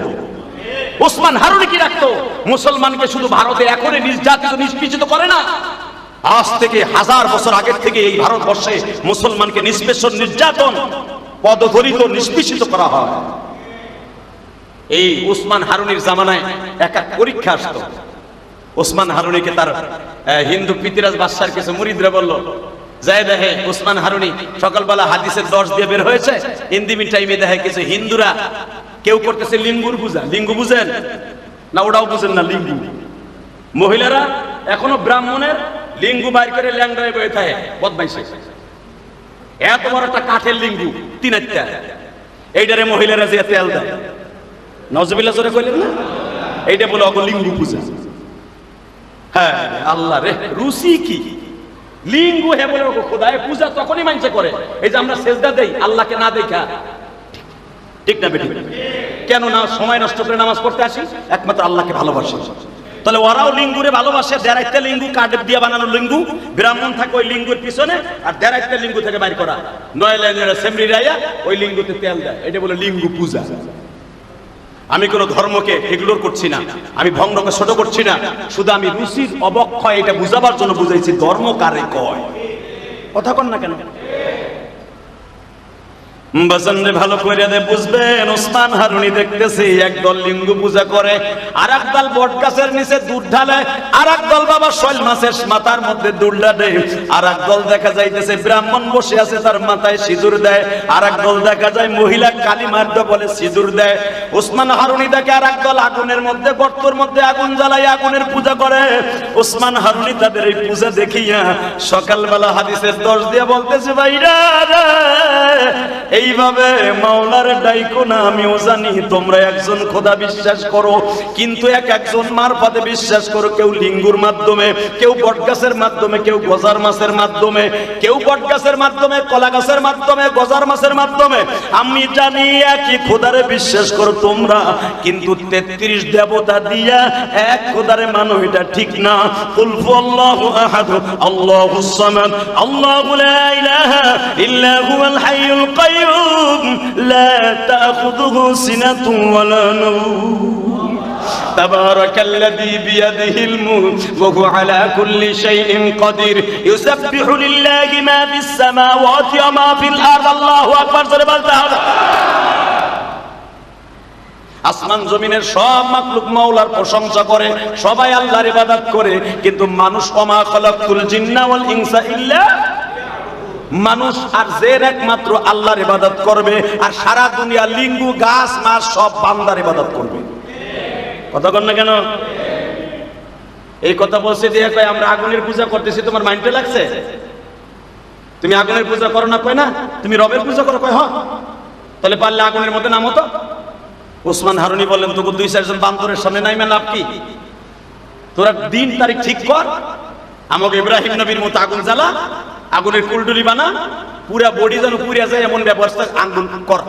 উসমান হারুনি কি রাখতো। মুসলমানকে শুধু ভারতে এখনই নির্যাতিত নিষ্পেষিত করে না, আজ থেকে 1000 বছর আগের থেকে এই ভারতবর্ষে মুসলমানকে নিষ্পেষণ নির্যাতন পদধরিত নিষ্পেষিত করা হয়। এই উসমান হারুনির জামানায় এক পরীক্ষা আসতো। উসমান হারুনিকে তার হিন্দু পিতিরাজ বাদশার কিছু মুরিদরা বলল, যাই দেখে উসমান হারুনি সকালবেলা হাদিসের 10 দিয়ে বের হয়েছে, ইন্দিমি টাইমে দেখে কিছু হিন্দুরা কেউ করতেছে লিঙ্গুর পূজা। লিঙ্গু বুঝেন না? ওটাও বুঝেন না। লিঙ্গু মহিলারা এখনো ব্রাহ্মণের লিঙ্গু বাইর করে ল্যাংড়ায় বয়ে থাকে, বদমাইশি। এত বড় একটা কাঠের লিঙ্গু 3-4টা, এইটারে মহিলারা যে তেল দেয়, নজবিল্লাহ জোরে কইলেন না? এইটা বলে অগলিঙ্গু পূজা। হ্যাঁ আল্লাহ রে, রুচি কি লিঙ্গু হে বলে খোদায় পূজা তখনই মানছে করে। এই যে আমরা সেজদা দেই আল্লাহকে না দেখা, ঠিক না বেটি? কেন না সময় নষ্ট করে নামাজ পড়তে আসি? একমাত্র আল্লাহকে ভালোবাসি। তাহলে ওরাও লিঙ্গুরে ভালোবাসে। 1.5টা লিঙ্গু কাঠের দিয়ে বানানো লিঙ্গু, ব্রাহ্মণ থাকে ওই লিঙ্গুর পিছনে, আর 1.5টা লিঙ্গু থেকে বাইর করা 9 লাইনের সেমরি রাইয়া ওই লিঙ্গুতে তেল দেয়, এটা বলে লিঙ্গু পূজা। আমি কোন ধর্মকে ইগনোর করছি না, আমি ভঙ্গকে ছোট করছি না, শুধু আমি রুচির অবক্ষয় এটা বুঝাবার জন্য বুঝাইছি ধর্ম কারে কয়। কথা কন না কেন? বাজানরে ভালো করে দে বুঝবেন, ওসমান হারুনি দেখতেছে একদল লিঙ্গ পূজা করে, আর একদল বট গাছের নিচে দুধ ঢালে, আর একদল বাবা শৈল মাছের মাথার মধ্যে দুধ ঢালে, আর একদল দেখা যাইতেছে ব্রাহ্মণ বসে আছে তার মাথায় সিঁদুর দেয়, আর একদল দেখা যায় মহিলা কালিমার বলে সিঁদুর দেয়। ওসমান হারুনি দেখে আর একদল আগুনের মধ্যে গর্তের মধ্যে আগুন জ্বালাই আগুনের পূজা করে। ওসমান হারুনি তাদের এই পূজা দেখিয়া সকালবেলা হাদিসের 10 দিয়ে বলতেছে, ভাইরা এইভাবে মাওলার ডাইকো না, আমিও জানি তোমরা একজন খোদা বিশ্বাস করো, কিন্তু একজন মারফতে বিশ্বাস করো, কেউ লিঙ্গুর মাধ্যমে, কেউ বটগাছের মাধ্যমে, কেউ গজার মাছের মাধ্যমে, কেউ বটগাছের মাধ্যমে, কলা গাছের মাধ্যমে, গজার মাছের মাধ্যমে। আমি জানি একই খোদারে বিশ্বাস করো তোমরা, কিন্তু 33 দেবতা দিয়া এক খোদারে মানো, এটা ঠিক না। কুল হুয়াল্লাহু আহাদ আল্লাহুস সামাদ আল্লাহু লা ইলাহা ইল্লা হুয়াল হাইয়ুল কাইয়্যুম لا تأخذه سنة ولا نوم تبارك الذي بيده الملك وهو على كل شيء قدير يسبح لله ما في السماوات وما في الأرض الله أكبر আসমান জমিনের সব মাখলুক মাওলার প্রশংসা করে, সবাই আল্লাহর ইবাদত করে, কিন্তু মানুষ ওমা খালাকতুল জিন্না ওয়াল ইনসা ইল্লা, মানুষ আর জের একমাত্র আল্লাহর ইবাদত করবে, আর সারা দুনিয়া লিঙ্গু গাছ মাছ সব বান্দার ইবাদত করবে। কথা কন না কেন? এই কথা বলছে দিয়ে কয় আমরা আগুনের পূজা করতেছি, তোমার মাইন্ডে লাগছে? তুমি আগুনের পূজা করো না, কয় না তুমি রবের পূজা করো, কয় হ্যাঁ, তাহলে পারলে আগুনের মধ্যে নামো তো। ওসমান হারুনি বলেন, তোকে 2-4 জন বান্দরের সামনে নাইমে লাভ কি? তোরা দিন তারিখ ঠিক কর, আমাকে ইব্রাহিম নবীর মতো আগুন জ্বালা, আগুনের কুলডুলি বানা, পুরা বডি যেন পুড়িয়া যায় এমন ব্যবস্থা আগুন কর।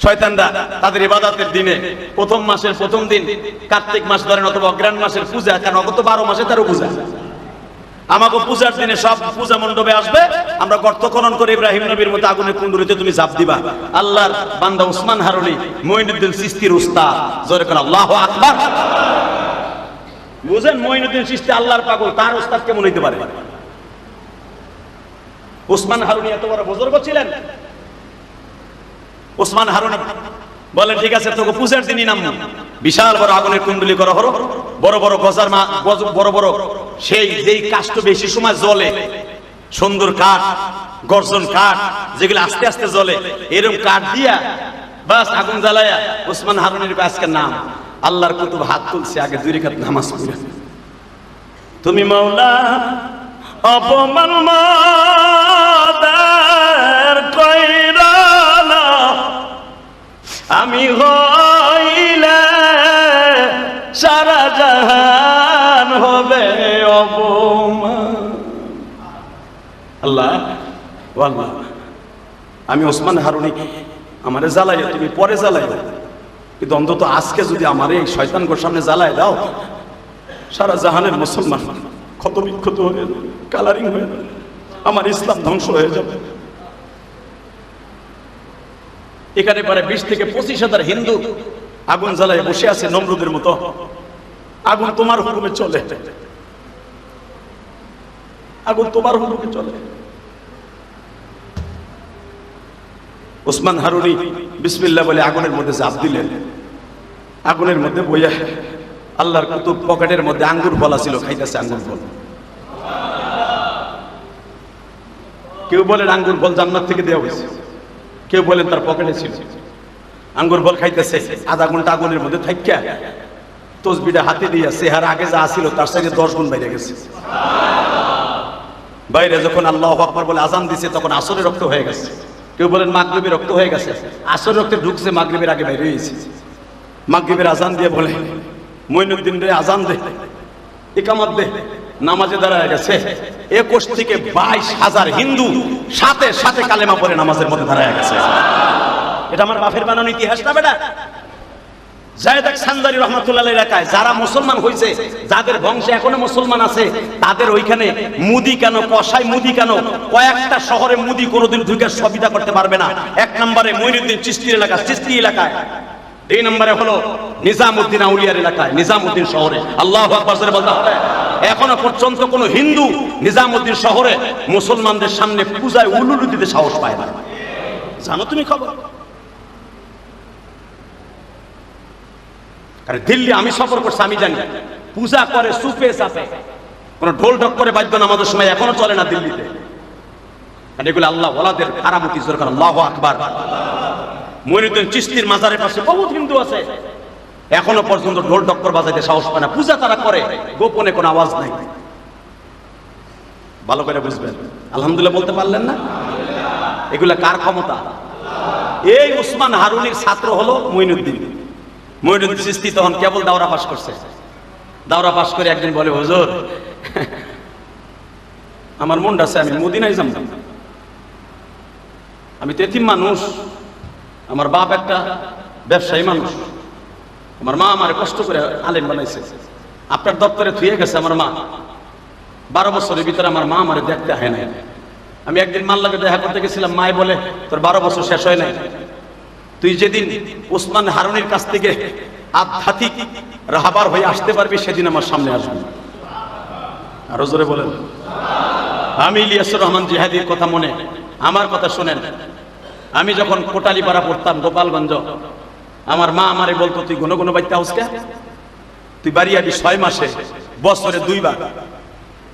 শয়তানরা তাদের ইবাদতের দিনে প্রথম মাসের প্রথম দিন, কার্তিক মাস ধরেন অথবা অগ্রহায়ণ মাসের পূজা, কারণ অগত 12 মাসে তারও পূজা, আমাকে পূজার দিনে সব পূজা মণ্ডপে আসবে, আমরা গর্ত খনন করে ইব্রাহিম নবীর মতো আগুনের কুণ্ডুলিতে তুমি ঝাঁপ দিবা। আল্লাহর বান্দা ওসমান হারুনি মঈনুদ্দিন চিশতির উস্তাদ, জোরে করে আল্লাহু আকবার। বুঝেন, মঈনুদ্দিন চিশতি আল্লাহর পাগল, তার উস্তাদ কেমন হইতে পারে? ওসমান হারুনি এত বড় বুজুর্গ ছিলেন। ওসমান হারুনি বলেন, ঠিক আছে তোকে পূজার দিনই নাম, বিশাল বড় আগুনের কুণ্ডলি করা হলো, বড় বড় গজার মা, বড় বড় সেই যেই কাষ্ঠ বেশি সময় জ্বলে, সুন্দর কাঠ, গর্জন কাঠ, যেগুলো আস্তে আস্তে জ্বলে, এরকম কাঠ দিয়া বাস আগুন জ্বালায়া ওসমান হারুনির আজকের নাম। আল্লাহর কুতুব হাত তুলছে, আগে 2 রাকাত নামাজ পড়ে, তুমি মাওলা অপমান মাদার কইরা না, আমি হইলে সারা জাহান হবে অপমান। আল্লাহ আল্লাহ, আমি ওসমান হারুনি আমারে জ্বালাইয়া তুমি পরে জ্বালাইয়া, কিন্তু অন্তত আজকে যদি আমার এই শয়তানগোর সামনে জ্বালায় দাও, সারা জাহানের মুসলমান ক্ষত বিক্ষত হয়ে যাবে, কালারিং হয়ে যাবে, আমার ইসলাম ধ্বংস হয়ে যাবে। এখানে প্রায় 20 থেকে 25,000 হিন্দু আগুন জ্বালায় বসে আছে নমরুদের মতো। আগুন তোমার হুকুমে চলে, আগুন তোমার হুকুমে চলে। ওসমান হারুনি বিসমিল্লাহ বলে আগুনের মধ্যে ঝাঁপ দিলেন, আগুনের মধ্যে বইয়া আল্লাহর কুতুব পকেটের মধ্যে আঙ্গুর ফল ছিল, খাইতেছে আঙ্গুর ফল। কেউ বলেন আঙ্গুর ফল জান্নাত থেকে দেওয়া হয়েছে, কেউ বলেন তার পকেটে ছিল। আঙ্গুর ফল খাইতেছে, আধা ঘন্টা আগুনের মধ্যে থাইকা তসবিটা হাতে দিয়া চেহারা আগে যা ছিল তার সাথে 10 গুণ বাইরে গেছে। বাইরে যখন আল্লাহু আকবার বলে আজান দিছে, তখন আসরের রক্ত হয়ে গেছে। কেউ বলেন মাগরিবের রক্ত হয়ে গেছে, আসরের রক্তে ঢুকছে, মাগরিবের আগে বাইরে হয়েছে। মাগরিবের আজান দিয়ে বলে, মঈনুদ্দিন রে আজান দে, ইকামত দে, নামাজে দাঁড়ায় গেছে। 21 থেকে 22,000 হিন্দু সাথে সাথে কালেমা পড়ে নামাজের মধ্যে দাঁড়ায় গেছে। এটা আমার বাপের বানানো ইতিহাস না বেটা। জায়েদ সানজারি রাহমাতুল্লাহ এলাকায় যারা মুসলমান হয়েছে, যাদের বংশে এখনো মুসলমান আছে, তাদের ওইখানে মুদি কেন, কসাই মুদি কেন, কয়েকটা শহরে মুদি কোনোদিন ঢুকে সুবিধা করতে পারবে না। 1 নম্বরে মঈনুদ্দিন চিশতির এলাকা, চিশতি এলাকায়। 2 নম্বরে হলো নিজামউদ্দিন আউলিয়ার এলাকায়, নিজামউদ্দিন শহরে। আল্লাহু আকবার জোরে বলতে হবে। এখনো পর্যন্ত কোনো হিন্দু নিজামউদ্দিন শহরে মুসলমানদের সামনে পূজায় উলুলু দিতে সাহস পায় না। জানো তুমি খবর? আরে দিল্লি আমি সফর করছি, আমি জানি পূজা করে সুপে চাপে, কোন ঢোল ঢক করে বাদ্য নামাজের সময় এখনো চলে না দিল্লিতে। আর এগুলো আল্লাহ ওয়ালাদের কারামতি দরকার। আল্লাহু আকবার। মঈনুদ্দিন চিশতির মাজারের পাশে বহুত হিন্দু আছে, এখনো পর্যন্ত ঢোল ঢক্কর বাজাইতে সাহস পায় না। পূজা তারা করে, গোপনে কোনো আওয়াজ নাই। ভালো করে বুঝবেন। আলহামদুলিল্লাহ বলতে পারলেন না? এগুলা কার ক্ষমতা? এই উসমান হারুনির ছাত্র হলো মঈনুদ্দিন। মঈনুদ্দিন চিশতি তখন কেবল দাওরা পাস করছে। দাওরা পাস করে একদিন বলে, হুজুর আমার মনটা আছে আমি মদিনায় যাব। আমি তো এতিম মানুষ, আমার বাপ একটা ব্যবসায়ী মানুষ, আমার মা আমার কষ্ট করে আলেম বানাইছে, আপনার দপ্তরে থুয়ে গেছে আমার মা। 12 বছরের ভিতরে আমার মা আমারে দেখতে হয় নাই। আমি একদিন মার লাগে দেখা করতে গেছিলাম, মায় বলে তোর 12 বছর শেষ হয় নাই, তুই যেদিন উসমান হারুনির কাছ থেকে আধ্যাত্মিক রাহবার হয়ে আসতে পারবি সেদিন আমার সামনে আসবি। আরো জোরে বলেন। আমি ইলিয়াসুর রহমান জিহাদির কথা মনে, আমার কথা শোনেন। আমি যখন কোটালীপাড়া পড়তাম গোপালগঞ্জ, আমার মা আমারে বলতো তুই ঘন ঘন বাইতে হাউসকে, তুই বাড়ি আবি 6 মাসে, বছরে 2 বার,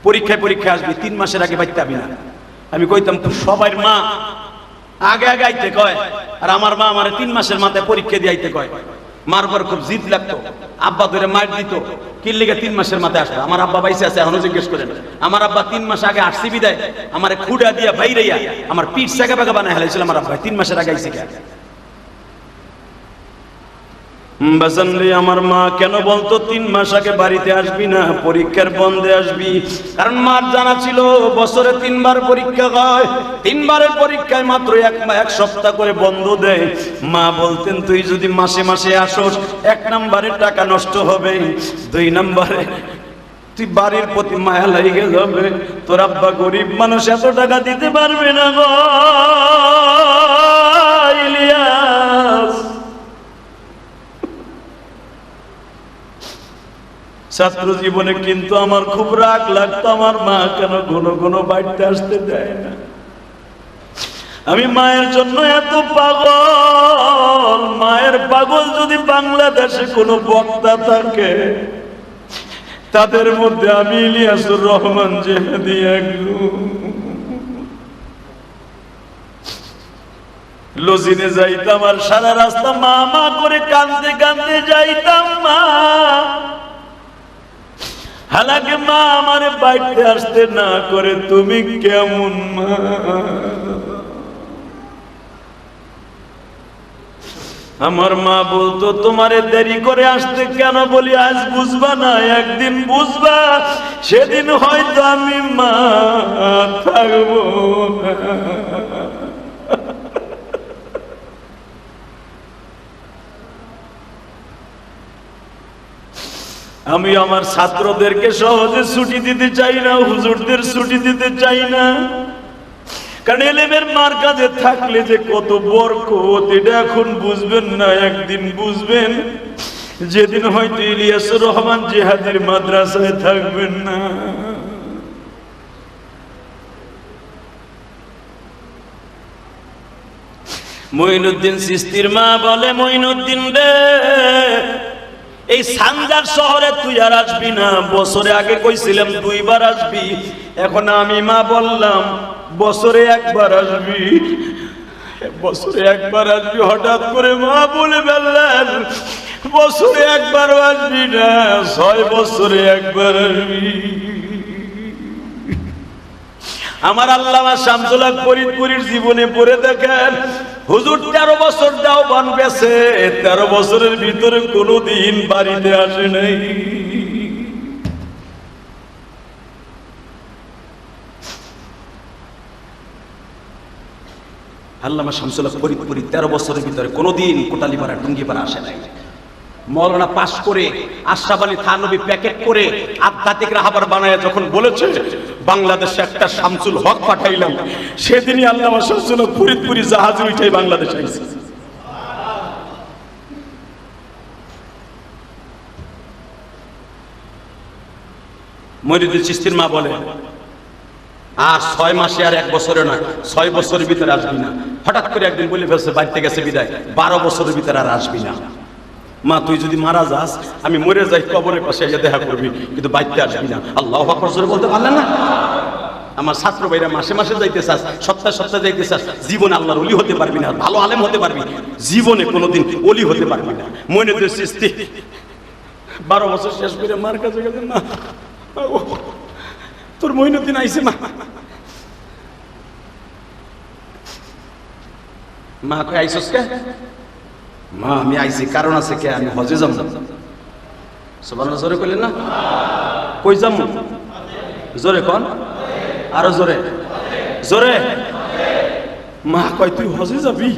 পরীক্ষায় পরীক্ষায় আসবি, 3 মাসের আগে বাইতে আবি না। আমি কইতাম তুই সবার মা আগে আগে আইতে কয়, আর আমার মা আমারে 3 মাসের মাথায় পরীক্ষা দিয়ে আইতে কয়। মার পর খুব জিদ লাগতো, আব্বা ধরে মার দিত, কি লিগে 3 মাসের মাথায় আসবে। আমার আব্বা বাইসে আছে এখনো, জিজ্ঞেস করেন। আমার আব্বা 3 মাস আগে আসছি বিদায় আমারে খুঁড়া দিয়া বাইরাইয়া আমার পিঠ সাগা বাগা বানায় হেলাইছিল আমার আব্বা। 3 মাসের আগে আইছে কে? বাজানরে আমার মা কেন বলতো 3 মাস আগে বাড়িতে আসবি না, পরীক্ষার বন্ধে আসবি? কারণ মার জানা ছিল বছরে 3 বার পরীক্ষা হয়, 3 বারের পরীক্ষায় মাত্র 1 সপ্তাহ করে বন্ধ দেয়। মা বলতেন তুই যদি মাসে মাসে আসোস, 1 নম্বরে টাকা নষ্ট হবে, 2 নম্বরে তুই বাড়ির প্রতি মায়া লেগে যাবে, তোর আব্বা গরিব মানুষ এত টাকা দিতে পারবে না গো ইলিয়াস। ছাত্র জীবনে কিন্তু আমার খুব রাগ লাগতো, আমার মা কেন ঘন ঘন বাড়িতে আসতে দেয় না। আমি মায়ের জন্য এত পাগল। মায়ের পাগল যদি বাংলাদেশে কোনো বক্তা থাকে, তাদের মধ্যে আমি ইলিয়াসুর রহমান জিহাদি একজন। লজিনে যাইতাম আর সারা রাস্তা মা মা করে কাঁদতে কাঁদতে যাইতাম। মা হালাকে মা আমারে বাইতে আসতে না করে, তুমি কেমন মা? আমার মা বলতো তোমারে দেরি করে আসতে কেন বলি, আজ বুঝবা না একদিন বুঝবা, সেদিন হয়তো আমি মা থাকবো। আমি আমার ছাত্রদেরকে সহজে ছুটি দিতে চাই না, হুজুরদের ছুটি দিতে চাই না। কারণ এলেমের মার কাছে থাকলে যে কত বরকত, এটা এখন বুঝবেন না, একদিন বুঝবেন, যেদিন হয়তো ইলিয়াসুর রহমান জিহাদির মাদ্রাসায় থাকবেন না। মঈনুদ্দিন চিশতির মা বলে, মঈনুদ্দিন রে, এই সানজার শহরে তুই আর আসবি না, বছরে আগে কইছিলাম 2 বার আসবি, এখন আমি মা বললাম বছরে 1 বার আসবি। বছরে 1 বার আসবি, হঠাৎ করে মা বলে ফেললেন বছরে 1 বারও আসবি না, 6 বছরে 1 বার আসবি। আমার আল্লামা শামসুল হক ফরিদপুরীর জীবনে পড়ে দেখেন, হুজুর 13 বছর দাওবান বেঁচে 13 বছরের ভিতরে কোনোদিন বাড়িতে আসে নাই। আল্লামা শামসুল হক ফরিদপুরী 13 বছরের ভিতরে কোনোদিন কোটালীপাড়া টুঙ্গিপাড়া আসে নাই। মৌলানা পাস করে আশরাফ আলী থানভী প্যাকেট করে আধ্যাত্মিক রাহবার বানায় যখন বলেছে বাংলাদেশে একটা শামসুল হক পাঠাইলাম, সেদিনই আল্লামা শামসুল হক ফরিদপুরী জাহাজে উঠে বাংলাদেশে আইছে। মঈনুদ্দিন চিশতির মা বলে, আর 6 মাসে আর 1 বছরে না, 6 বছরের ভিতরে আসবি না। হঠাৎ করে একদিন বলে ফেলছে বাড়িতে গেছে বিদায়, 12 বছরের ভিতরে আর আসবি না। মা তুই যদি মারা যাস, আমি মরে যাই, কবরের পাশে এসে দেখা করবি, কিন্তু বাড়িতে আসবি না। আল্লাহু আকবার জোরে বলতে পারলেন না? আমার ছাত্র ভাইরা মাসে মাসে যাইতে চাস, সপ্তাহে সপ্তাহে যাইতে চাস, জীবনে আল্লাহর ওলি হতে পারবি না, ভালো আলেম হতে পারবি, জীবনে কোনোদিন ওলি হতে পারবি না। মইনুদ্দিন চিশতি 12 বছর শেষ করে মার কাছে গেছে, মা তোর মইনুদ্দিন আইছে। মা কই আইছস কে? মা আমি আইছি, কারণ আছে কে, আমি হজে যাবো। সুবহানাল্লাহ জোরে কইলেন না? কই যাবো? জোরে কোন, আরো জোরে জোরে। মা কয় তুই হজে যাবি?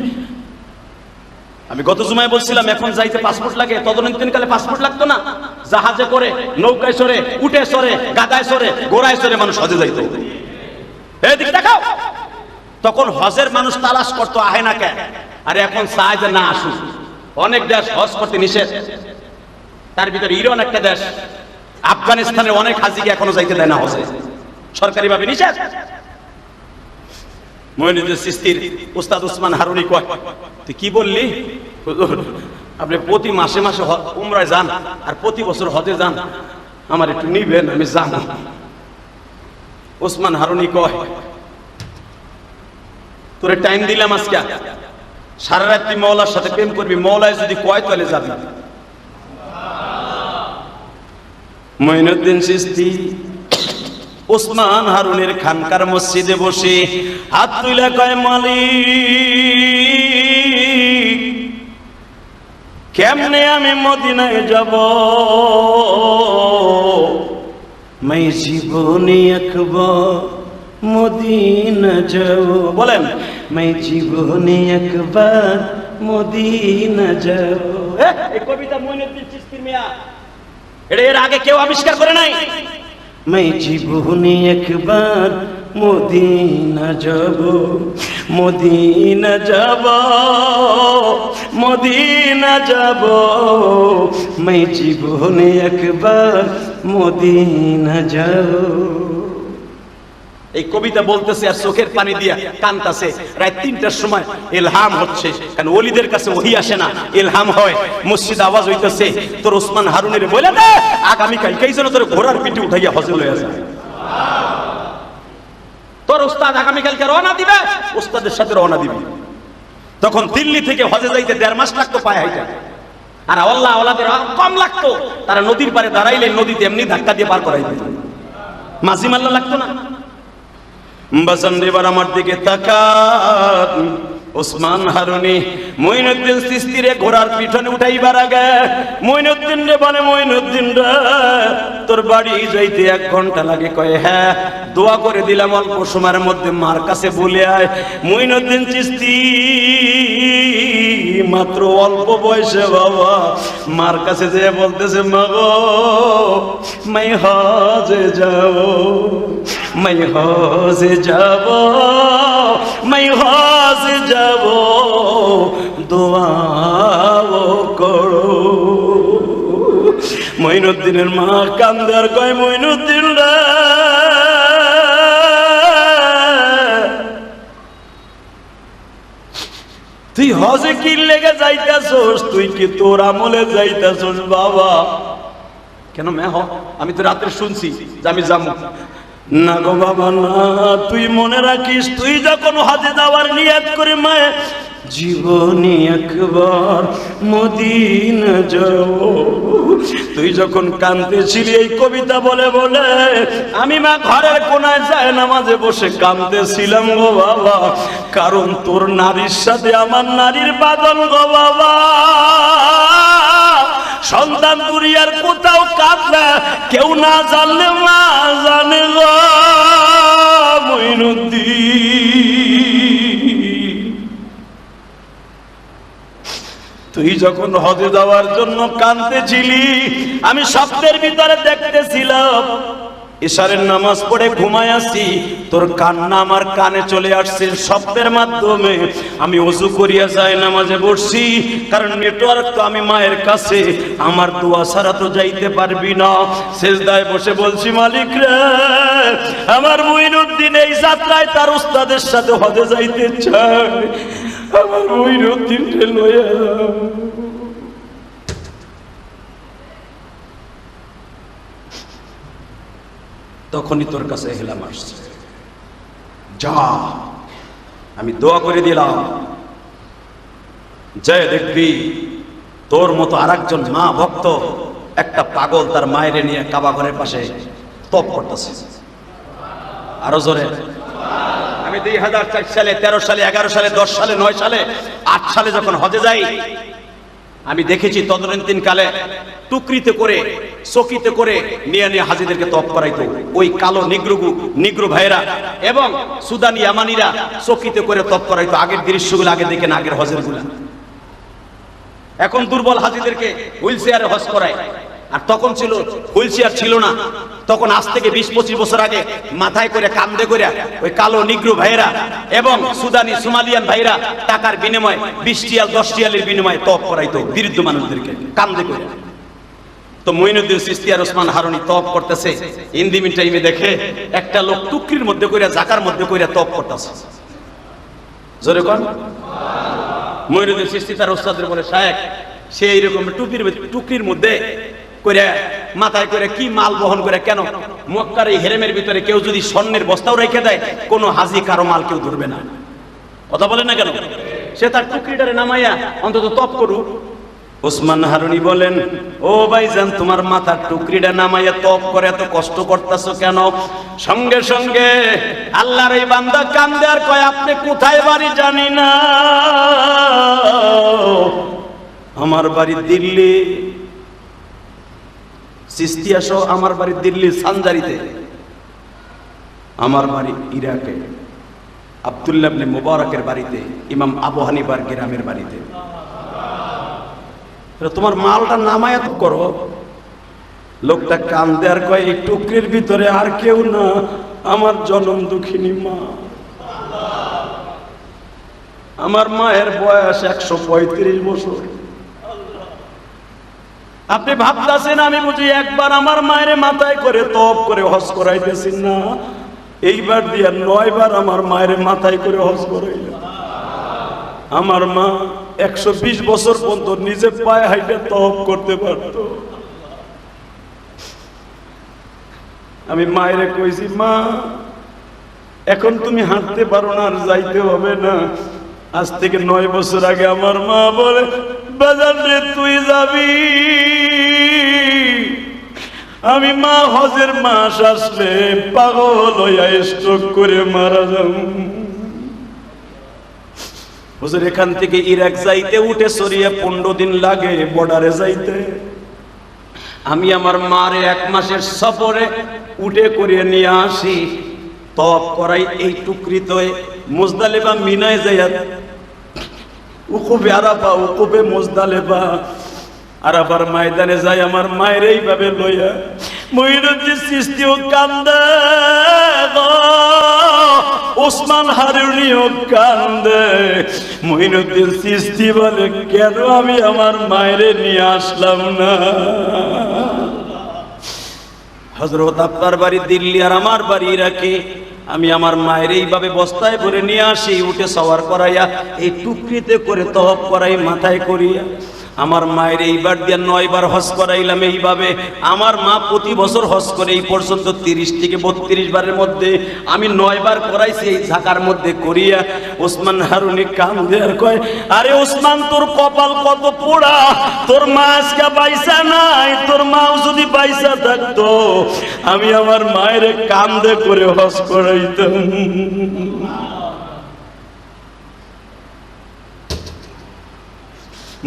আমি গত জুমায় বলছিলাম এখন যাইতে পাসপোর্ট লাগে, তদনীন্তনকালে পাসপোর্ট লাগতো না। জাহাজে করে, নৌকায় চড়ে, উটে চড়ে, গাদায় চড়ে, ঘোড়ায় চড়ে মানুষ হজে যাইতো। এদিকে দেখাও, তখন হজের মানুষ তালাশ করতো, আহে না কে। আর এখন চায় যে না আসুক। অনেক দেশ হজ করতে নিষেধ, তার ভিতরে ইরান একটা দেশ, আফগানিস্তানের অনেক হাজিকে এখনো যাইতে দেয় না হজে, সরকারি ভাবে নিষেধ। মইনুদ্দিন চিশতির উস্তাদ উসমান হারুনি কয়, তুই কি বললি? আপনি প্রতি মাসে মাসে উমরায় যান আর প্রতি বছর হজে যান, আমার একটু নিবেন, আমি যান। উসমান হারুনি কয়, তোরে টাইম দিলাম আজকে, সারা রাত তুই মওলার সাথে প্রেম করবি, মওলায় যদি কয় তাহলে যাবি। মইনুদ্দিন চিশতি উসমান হারুনের খানকার মসজিদে বসে হাত তুলে কয়, মালিক কেমনে আমি মদিনায় যাব? मैं জীবনে একবার মদিনা যাব। বলেন, मैं জীবনে একবার মদিনা যাব। এই কবিতা মইনুদ্দিন চিশতির মিয়া, এটা এর আগে কেউ আবিষ্কার করে নাই। मैं জীবনে একবার মদিনা যাব, মদিনা যাব, মদিনা যাব, मैं জীবনে একবার মদিনা যাব। এই কবিতা বলতেছে আর চোখের পানি দিয়া কানতাছে। রাত 3টার সময় ইলহাম হচ্ছে, কারণ ওলিদের কাছে ওহী আসে না, ইলহাম হয়। মসজিদ আওয়াজ হইতেছে, তোর ওসমান হারুনের বলে দে আগামী কালকেই যেন তোর ঘোড়ার পিঠে উঠাইয়া হজে লইয়া যায়। তোর উস্তাদ আগামী কালকে রওনা দিবে, উস্তাদের সাথে রওনা দিবি। তখন দিল্লি থেকে হজে যাইতে 1.5 মাস লাগতো পায়ে হাইটা, আর আল্লাহ ওয়ালাদের কম লাগতো। তারা নদীর পারে দাঁড়াইলে নদীতে এমনি ধাক্কা দিয়ে পার করাই দিত, মাঝি মাল্লা লাগতো না। বাজান এবার আমার দিকে তাকান। ওসমান হারুনি মইনুদ্দিন চিশতিরে ঘোড়ার পিছনে উঠাইবার আগে মইনুদ্দিন রে বলে, মইনুদ্দিন রে তোর বাড়ি যাইতে 1 ঘন্টা লাগে। কয় হ্যাঁ, দোয়া করে দিলাম অল্প সময়ের মধ্যে মার কাছে বলে আয়। মইনুদ্দিন চিশতি মাত্র অল্প বয়সে বাবা মার কাছে যেয়ে বলতেছে, মা গো मैं হজে যাব, मैं হজে যাব, मैं হজে যাব, দোয়া করো। মইনুদ্দিনের মা কান্দে আর কয়, মইনুদ্দিন রে তুই হজে কি লেগে যাইতাছস? তুই কি তোর আমলে যাইতাছস বাবা? কেন মেহ, আমি তো রাত্রে শুনছি যে আমি যাবো না। গো বাবা না, তুই মনে রাখিস, তুই যখন হজে যাওয়ার নিয়ত করে মায়ে জীবনে একবার মদিনা যাব, তুই যখন কাঁদতেছিলি এই কবিতা বলে বলে, আমি মা ঘরের কোনায় যায় নামাজে বসে কাঁদতেছিলাম গো বাবা, কারণ তোর নারীর সাথে আমার নারীর বাদন গো বাবা। সন্তান দুনিয়ার কোথাও কাঁদলে কেউ না জানলে মা জানে গো মইনুদ্দিন। তুই যখন হজে যাওয়ার জন্য কাঁদতেছিলি, আমি স্বপ্নের ভিতরে দেখতেছিলাম ইশারের নামাজ পড়ে ঘুমায় আসি, তোর কান্না আমার কানে চলে আসছে শব্দের মাধ্যমে। আমি ওযু করিয়া যায় নামাজে বসছি, কারণ নেটওয়ার্ক তো আমি মায়ের কাছে, আমার দোয়া ছাড়া তো যাইতে পারবি না। সেজদায় বসে বলছি, মালিক রে, আমার মুইনুদ্দিন এই যাত্রায় তার উস্তাদের সাথে হজে যাইতে চায়, আমার মুইনুদ্দিন রে লইয়া যাও। তখনই তোর কাছে হেলাম আসছে, যা, আমি দোয়া করে দিলাম, জয় দেখবি তোর মতো আরেকজন মা ভক্ত, একটা পাগল তার মায়ের নিয়ে কাবা ঘরের পাশে তপ করতেছে। আরো জোরে। আমি 2004 সালে, 13 সালে, 11 সালে, 10 সালে, 9 সালে, 8 সালে যখন হজে যাই, আমি দেখেছি তদানীন্তন কালে টুকরিতে করে, চকিতে করে নিয়ে নিয়ে হাজিদেরকে তপ করাইতো ওই কালো নিগ্রো ভাইরা এবং সুদানি ইয়ামানিরা চকিতে করে তপ করাইতো। আগের দৃশ্যগুলো আগে দেখেন, আগের হজের গুলা। এখন দুর্বল হাজিদেরকে হুইল চেয়ারে হজ করায়, আর তখন ছিল হুইল চেয়ার ছিল না। তখন আজ থেকে 20-25 বছর আগে মাথায় করে কান্দে করে ওই কালো নিগ্রো ভাইরা এবং সুদানি সোমালিয়ান ভাইরা টাকার বিনিময়ে 20 রিয়াল 10 রিয়ালের বিনিময়ে তপ করাইতো বৃদ্ধ মানুষদেরকে কান্দে করে। তো মুইনুদ্দিন চিশতি আর ওসমান হারুনি তপ করতেছে, ইন্দিমিন টাইমে দেখে একটা লোক টুকরির মধ্যে কইরা, জাকার মধ্যে কইরা তপ করতেছে। জোরে কোন? মুইনুদ্দিন চিশতি তার ওস্তাদের বলে, শায়েখ, সে এইরকম টুকরির মধ্যে করে মাথায় করে কি মাল বহন করে, কেন মক্কার এই হেরেমের ভিতরে কেউ যদি স্বর্ণের বস্তাও রেখে দেয়, কোনো হাজি কারো মাল কেউ ধরবে না। কথা বলে না কেন? সে তার টুকরিটারে নামাইয়া অন্তত তপ করুক। ওসমান হারুনি বলেন, ও ভাইজান, তোমার মাথার টুকরিটা নামাইয়া তপ করে এত কষ্ট করতেছো কেন? সঙ্গে সঙ্গে আল্লাহর এই বান্দা কান্দে আর কয়, আপনি কোথায় বাড়ি জানি না, আমার বাড়ি দিল্লি। চিশতিয়া সহ আমার বাড়ি দিল্লির সানজারিতে, আমার বাড়ি ইরাকে, আব্দুল্লাহ ইবনে মুবারকের বাড়িতে, ইমাম আবু হানিফার গ্রামের বাড়িতে। তোমার মালটা নামায়াত করো। লোকটা কান্দে আর কয়, এই টুকরির ভিতরে আর কেউ না, আমার জনম দুঃখিনী মা। আমার মায়ের বয়স 135 বছর। আপনি ভাবতেছেন আমি বুঝি একবার আমার মায়ের মাথায় করে তপ করে হজ করাইতেছি না, এইবার দিয়া 9 বার আমার মায়ের মাথায় করে হজ করাইলাম। আমার মা 120 বছর পর্যন্ত নিজে পায়ে হাইটে তপ করতে পারত। আমি মায়েরে কইছি, মা, এখন তুমি হাঁটতে পারো না, আর যাইতে হবে না। আজ থেকে 9 বছর আগে আমার মা বলে, বাজার রে তুই যাবি, আমি মা হজের মাস আসলে পাগল হইয়া স্ট্রোক করে মারা যাব। হুজুর, এখান থেকে ইরাক যাইতে উঠে সরিয়ে 15 দিন লাগে বর্ডারে যাইতে। আমি আমার মারে 1 মাসের সফরে উঠে করিয়ে নিয়ে আসি, তপ করাই এই টুকরিতে। মুজদালিফা মিনায় যাইয়া উকুবে আরাফা, উকুবে মুজদালিফা, আরাফার ময়দানে যাই আমার মায়ের এইভাবে লইয়া। মুইনুদ্দিন চিশতিও কান্দে, ওসমান হারুনিও কান্দে। মুইনুদ্দিন চিশতি বলে, কেন আমি আমার মায়ের নিয়ে আসলাম না? হযরত আপনার বাড়ি দিল্লি আর আমার বাড়ি ইরাকে। আমি আমার মায়ের এইভাবে বস্তায় ভরে নিয়ে আসি, উঠে সওয়ার করাইয়া এই টুকরিতে করে তপ করাই মাথায় করিয়া। আমার মায়ের এইবার দিয়ে 9 বার হজ করাইলাম এইভাবে। আমার মা প্রতি বছর হজ করে এই পর্যন্ত 30 থেকে 32 বারের মধ্যে আমি 9 বার করাইছি এই ঢাকার মধ্যে করিয়া। ওসমান হারুনি কান্দে আর কয়, আরে ওসমান, তোর কপাল কত পোড়া, তোর মা আজকে পয়সা নাই, তোর মাও যদি পয়সা থাকতো আমি আমার মায়ের কান্দে করে হজ করাইতাম।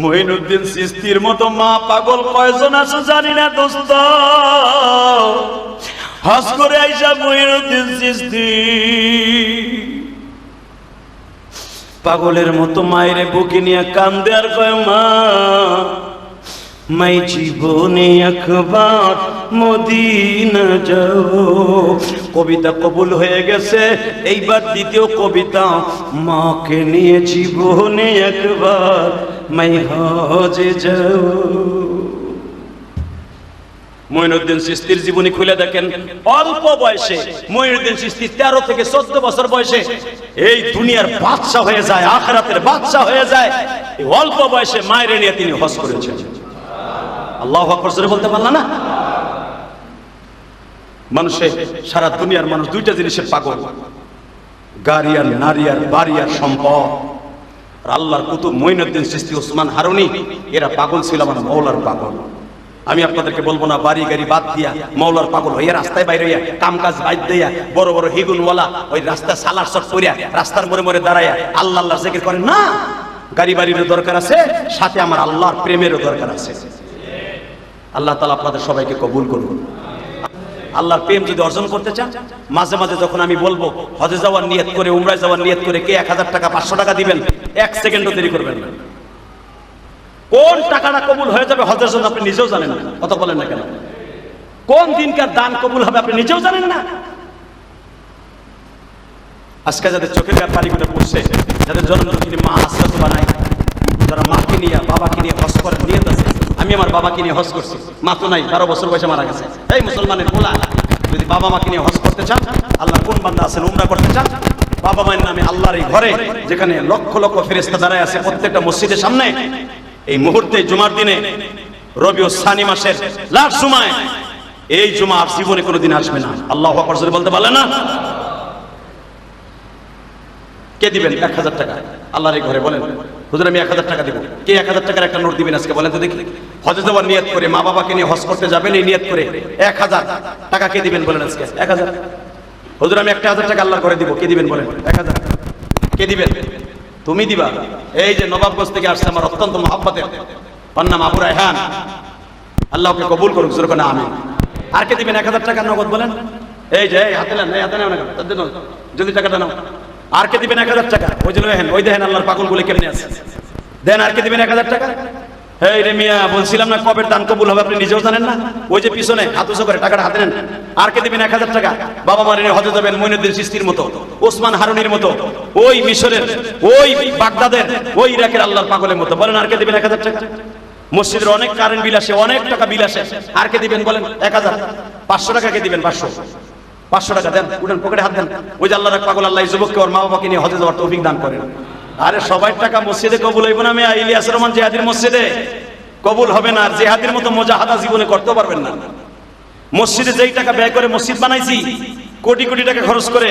মুইনুদ্দিন চিশতির মতো মা পাগল কয়জন আছে জানি না দোস্ত। হজ করে আইসা মুইনুদ্দিন চিশতি পাগলের মতো মায়ের বুকে নিয়ে কান্দে আর কয়, মা, मैं জীবনে একবার মদিনা যাও। কবিতা কবুল হয়ে গেছে, এইবার দ্বিতীয় কবিতা, মাকে নিয়ে জীবনে একবার মাই হজে যাও। মঈনুদ্দিন চিশতির জীবনী খুলে দেখেন, অল্প বয়সে মঈনুদ্দিন চিশতি 13 থেকে 14 বছর বয়সে এই দুনিয়ার বাদশা হয়ে যায়, আখিরাতের বাদশা হয়ে যায়। এই অল্প বয়সে মায়ের নিয়ে তিনি হজ করেছেন। আল্লাহু আকবার জোরে বলতে পারলা না? মানুষে সারা দুনিয়ার মানুষ দুইটা জিনিসের পাগল, গাড়ি আর নারী আর বাড়ি আর সম্পদ। আর আল্লাহর কুতুব মঈনুদ্দিন চিশতি, ওসমান হারুনি, এরা পাগল ছিল আমার মওলার পাগল। আমি আপনাদেরকে বলবো না বাড়ি গাড়ি বাদ দিয়া মওলার পাগল হইয়া রাস্তায় বাইরে হইয়া কাম কাজ বাদ দিয়া বড় বড় হিগুনওয়ালা ওই রাস্তা সালার শট করিয়া রাস্তার মোড়ে মোড়ে দাঁড়াইয়া আল্লাহ আল্লাহ জিকির করেন না। গাড়ি বাড়িরও দরকার আছে, সাথে আমার আল্লাহর প্রেমেরও দরকার আছে। আল্লাহ তাআলা আপনাদের সবাইকে কবুল করুন। আল্লাহর প্রেম যদি অর্জন করতে চান, মাঝে মাঝে যখন আমি বলবো হজে যাওয়ার নিয়ত করে, উমরায় যাওয়ার নিয়ত করে, কে 1000 টাকা 500 টাকা দিবেন, 1 সেকেন্ডও দেরি করবেন না। কোন টাকাটা কবুল হয়ে যাবে হজের জন্য আপনি নিজেও জানেন না, কথা বলেন না কেন? কোন দিনকার দান কবুল হবে আপনি নিজেও জানেন না। আজকে যাদের চোখের গায়ে পানিগুলো পড়ছে, যাদের জন্মদিনে মা আসতে বানায়, যারা মাকে নিয়ে বাবাকে নিয়ে হজ করার নিয়ত আছে, আমি আমার বাবাকে নিয়ে হজ করছি, মা তো নাই, 12 বছর বয়সে মারা গেছে। এই মুসলমানের পোলা, যদি বাবা মাকে নিয়ে হজ করতে চান, আল্লাহ কোন বান্দা আছেন উমরা করতে চান, বাবা মায়ের নামে আল্লাহর এই ঘরে যেখানে লক্ষ লক্ষ ফেরেশতা দাঁড়ায় আছে প্রত্যেকটা মসজিদের সামনে, এই মুহূর্তে জুমার দিনে রবিউল সানি মাসের লাস্ট জুমায়, এই জুমা আর জীবনে কোনোদিন আসবে না। আল্লাহু আকবার জোরে বলতে পারলেন না? কে দিবেন 1000 টাকা আল্লাহর এই ঘরে? বলেন হুজুর আমি 1000 টাকা দিব। কে 1000 টাকার একটা নোট দিবেন আজকে? বলেন তো দেখি। হজে যাওয়ার নিয়ত করে, মা বাবাকে নিয়ে হজ করতে যাবেন এই নিয়ত করে, 1000 টাকা কে দিবেন? বলেন আজকে 1000। হুজুর আমি 1000 টাকা আল্লাহর ঘরে দিব, কে দিবেন? বলেন 1000। কে দিবেন? তুমি দিবা। এই যে নবাবগঞ্জ থেকে আসছে আমার অত্যন্ত মহব্বতের, ওর নাম আবু রায়হান, আল্লাহকে কবুল করুক, জোরে করে আমিন। আর কে দিবেন 1000 টাকা নগদ? বলেন। এই যে হাতে নেন, হাতে নেন, যদি টাকাটা নাও। আর কে দিবেন 1000 টাকা? ওই যে দেখেন, ওই দেখেন আল্লাহর পাগলগুলো কেমনে আছে, দেন। আর কে দিবেন 1000 টাকা? এই রে মিয়া, বলছিলাম না কবে দান কবুল হবে আপনি নিজেও জানেন না। ওই যে পিছনে হাত উঁচু করে টাকাটা হাতে নেন। আর কে দিবেন 1000 টাকা? বাবা মার হজে যাবেন মঈনুদ্দিন চিশতির মতো, ওসমান হারুনির মতো, ওই মিশরের, ওই বাগদাদের, ওই ইরাকের আল্লাহর পাগলের মতো। বলেন আর কে দিবেন 1000 টাকা? মসজিদের অনেক কারেন্ট বিল আসে, অনেক টাকা বিল আসে, আর কে দিবেন? বলেন 1000। 500 টাকা কে দিবেন? 500 টাকা দেন, উঠেন পকেটে হাত দেন। ওই যে আল্লাহর পাগল, আল্লাহ যুবককে ওর মা বাবাকে নিয়ে হজে যাওয়ার তৌফিক দান করেন। আরে সবাই টাকা মসজিদে কবুল হইব না মেয়া, ইলিয়াস রহমান জিহাদির মসজিদে কবুল হবে না। আর জিহাদির মতো মুজাহাদা জীবনে করতে পারবেন না। মসজিদে যেই টাকা ব্যয় করে মসজিদ বানাইছি, কোটি কোটি টাকা খরচ করে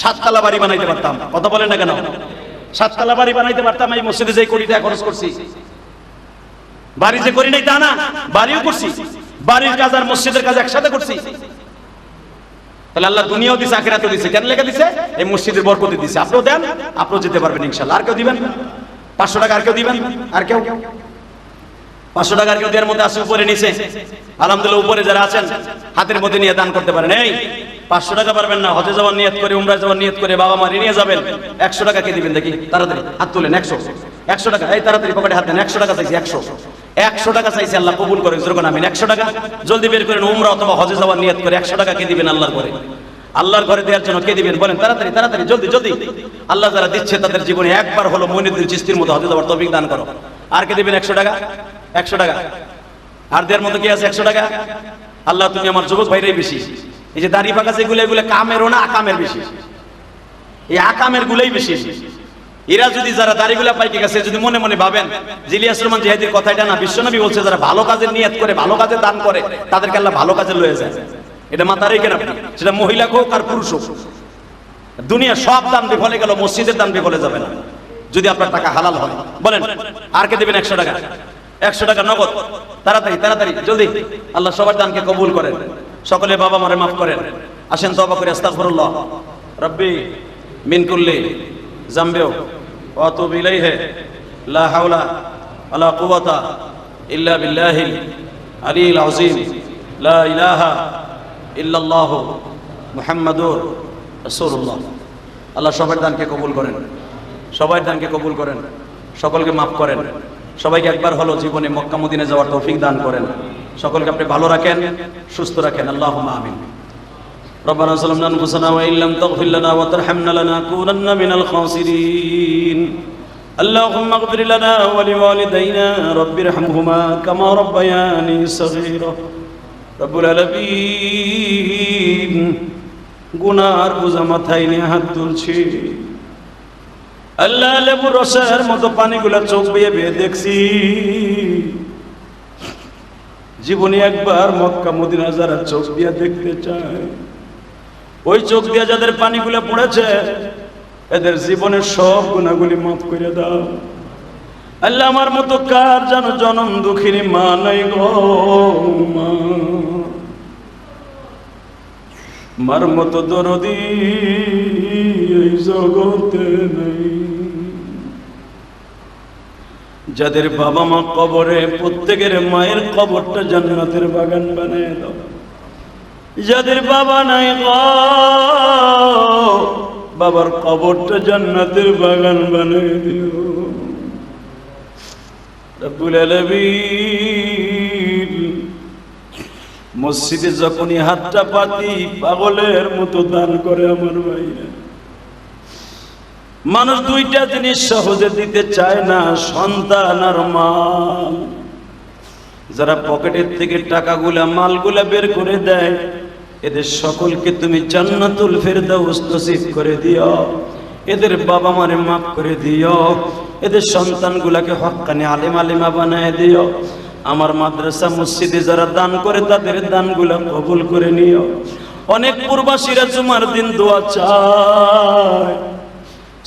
7 তলা বাড়ি বানাইতে পারতাম, কথা বলেন না কেন? 7 তলা বাড়ি বানাইতে পারতাম এই মসজিদে যেই কোটি টাকা খরচ করছি। বাড়ি যে করি নাই তা না, বাড়িও করছি, বাড়ির কাজ আর মসজিদের কাজ একসাথে করছি। তাহলে আল্লাহ দুনিয়াও দিছে, আখিরাতেও দিছে। কেন লেখা দিছে? এই মসজিদের বরকতে দিছে। আপনিও দেন, আপনিও যেতে পারবেন ইনশাআল্লাহ। আর কেউ দিবেন 500 টাকা? আর কেউ দিবেন? আর কেউ 500 টাকা আর কেউ দেওয়ার মধ্যে আছে? উপরে নিচে আলহামদুলিল্লাহ, উপরে যারা আছেন হাতের মধ্যে নিয়ে দান করতে পারেন। এই 500 টাকা পারবেন না, হজে যাওয়ার নিয়ত করে, উমরায় যাওয়ার নিয়ত করে বাবা মা নিয়ে যাবেন, 100 টাকা কে দিবেন? দেখি তাড়াতাড়ি হাত তুলেন। 100 টাকা। এই তাড়াতাড়ি পকেটে হাত দেন। 100 টাকা চাইছি, 100 টাকা চাইছি, আল্লাহ কবুল করে, জোরে করে আমিন। 100 টাকা জলদি বের করেন, উমরা অথবা হজে যাওয়ার নিয়ত করে 100 টাকা কে দিবেন আল্লাহর ঘরে? আল্লাহর ঘরে দেওয়ার জন্য কে দিবেন? বলেন তাড়াতাড়ি, তাড়াতাড়ি, জলদি জলদি। আল্লাহ যারা দিচ্ছে তাদের জীবনে একবার হলো মঈনুদ্দিন চিশতির মতো হজে যাওয়ার তৌফিক দান করো। আর কে দিবেন 100 টাকা? 100 টাকা। আর দেওয়ার মতো কি আছে? 100 টাকা। আল্লাহ তুমি আমার যুবক ভাইরাই বেশি, এই যে দাড়ি পাকা যেগুলো, এগুলো কামেরও না, আকামের বেশি। এই আকামের গুলোই বেশি। এরা যদি যারা দাড়িগুলা পাইকে গেছে, যদি মনে মনে ভাবেন যে ইলিয়াস রহমান জিহাদির কথাটা না, বিশ্বনবী বলছে যারা ভালো কাজের নিয়ত করে, ভালো কাজে দান করে, তাদেরকে আল্লাহ ভালো কাজে লয়ে যায়। এটা মাথায় রেখেন আপনি, সেটা মহিলা হোক আর পুরুষ হোক। দুনিয়া সব দান বিফলে গেল, মসজিদের দান বিফলে যাবে না যদি আপনার টাকা হালাল হয়। বলেন আর কে দেবেন 100 টাকা? 100 টাকা নগদ। তাড়াতাড়ি, তাড়াতাড়ি, জলদি। আল্লাহ সবার দানকে কবুল করেন, সকলে বাবা মারে মাফ করেন। আসেন তওবা করে আস্তাগফিরুল্লাহ রব্বি মিন কুল্লি জামবিও ওয়া আতুবু ইলাইহি লা হাওলা ওয়ালা কুওয়াতা ইল্লা বিল্লাহিল আলিয়্যিল আযীম লা ইলাহা ইল্লাল্লাহ মুহাম্মাদুর রাসূলুল্লাহ। আল্লাহ সবার দানকে কবুল করেন, সবার দানকে কবুল করেন, সকলকে মাফ করেন, সবাইকে একবার হলো জীবনে মক্কা মদিনা যাওয়ার তৌফিক দান করেন। সকলকে আপনি ভালো রাখেন, সুস্থ রাখেন, আল্লাহুম্মা আমিন। ربنا ظلمنا أنفسنا وإن لم تغفر لنا وترحمنا لنكونن من الخاسرين اللهم اغفر لنا ولوالدينا رب ارحمهما كما ربياني صغيرا رب العالمين গুনার বোঝা মাথায় নিয়ে হাত তুলছি আল্লাহ, লেবুর রসের মতো পানিগুলা চোখ বেয়ে বেয়ে দেখছি। জীবনে একবার মক্কা মদিনা যারা চোখ দিয়ে দেখতে চায়, ওই চোখ দিয়ে যাদের পানিগুলো পড়েছে, এদের জীবনের সব গুনাহগুলি মাফ করে দাও আল্লাহ। আমার মতো কার যেন জনম দুঃখিনী মা নাই গো মা, মার মতো দরদি এই জগতে নেই। যাদের বাবা মা কবরে, প্রত্যেকের মায়ের কবরটা জান্নাতের বাগান বানিয়ে দাও। যাদের বাবা নাই গো, বাবার কবরটা জান্নাতের বাগান বানিয়ে দিও রব্বুল আলামিন। মসজিদে যখনই হাতটা পাতি, পাগলের মতো দান করে আমার ভাইরা। মানুষ দুইটা জিনিস সহজে দিতে চায় না, সন্তান আর মাল। যারা পকেটের থেকে টাকাগুলা মালগুলা বের করে দেয়, এদের সকলকে তুমি জান্নাতুল ফেরদাউস নসিব করে দিও। এদের বাবা মারে মাফ করে দিও। এদের সন্তানগুলাকে হক্কানি আলেম আলেমা বানায় দিও। আমার মাদ্রাসা মসজিদে যারা দান করে, তাদের দানগুলা কবুল করে নিও। অনেক প্রবাসীরা জুমার দিন দোয়া চায়।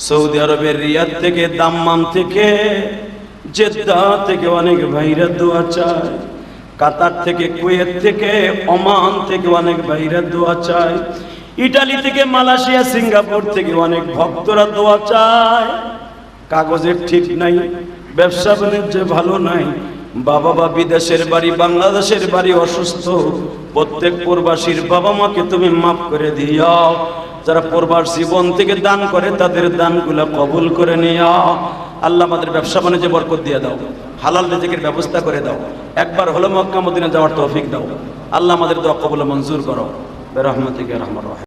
সৌদি আরবের রিয়াদ থেকে, দাম্মাম থেকে, জেদ্দা থেকে অনেক ভাইরা দোয়া চায়। কাতার থেকে, কুয়েত থেকে, ওমান থেকে অনেক ভাইরা দোয়া চায়। ইটালি থেকে, মালয়েশিয়া, সিঙ্গাপুর থেকে অনেক ভক্তরা দোয়া চায়। কাগজের ঠিক নাই, ব্যবসা বাণিজ্য ভালো নাই, বাবা বা বিদেশের বাড়ি, বাংলাদেশের বাড়ি, অসুস্থ। প্রত্যেক প্রবাসীর বাবা মাকে তুমি মাফ করে দিও। যারা প্রবাস জীবন থেকে দান করে, তাদের দানগুলো কবুল করে নিও আল্লাহ। আমাদের ব্যবসা বাণিজ্যে বরকত দিয়ে দাও, হালাল রিজিকের ব্যবস্থা করে দাও। একবার হলো মক্কা মদিনা যাওয়ার তৌফিক দাও আল্লাহ। আমাদের দোয়া কবুল মঞ্জুর করো। বিরহমাতিকা ইয়া আরহামার রাহিমিন।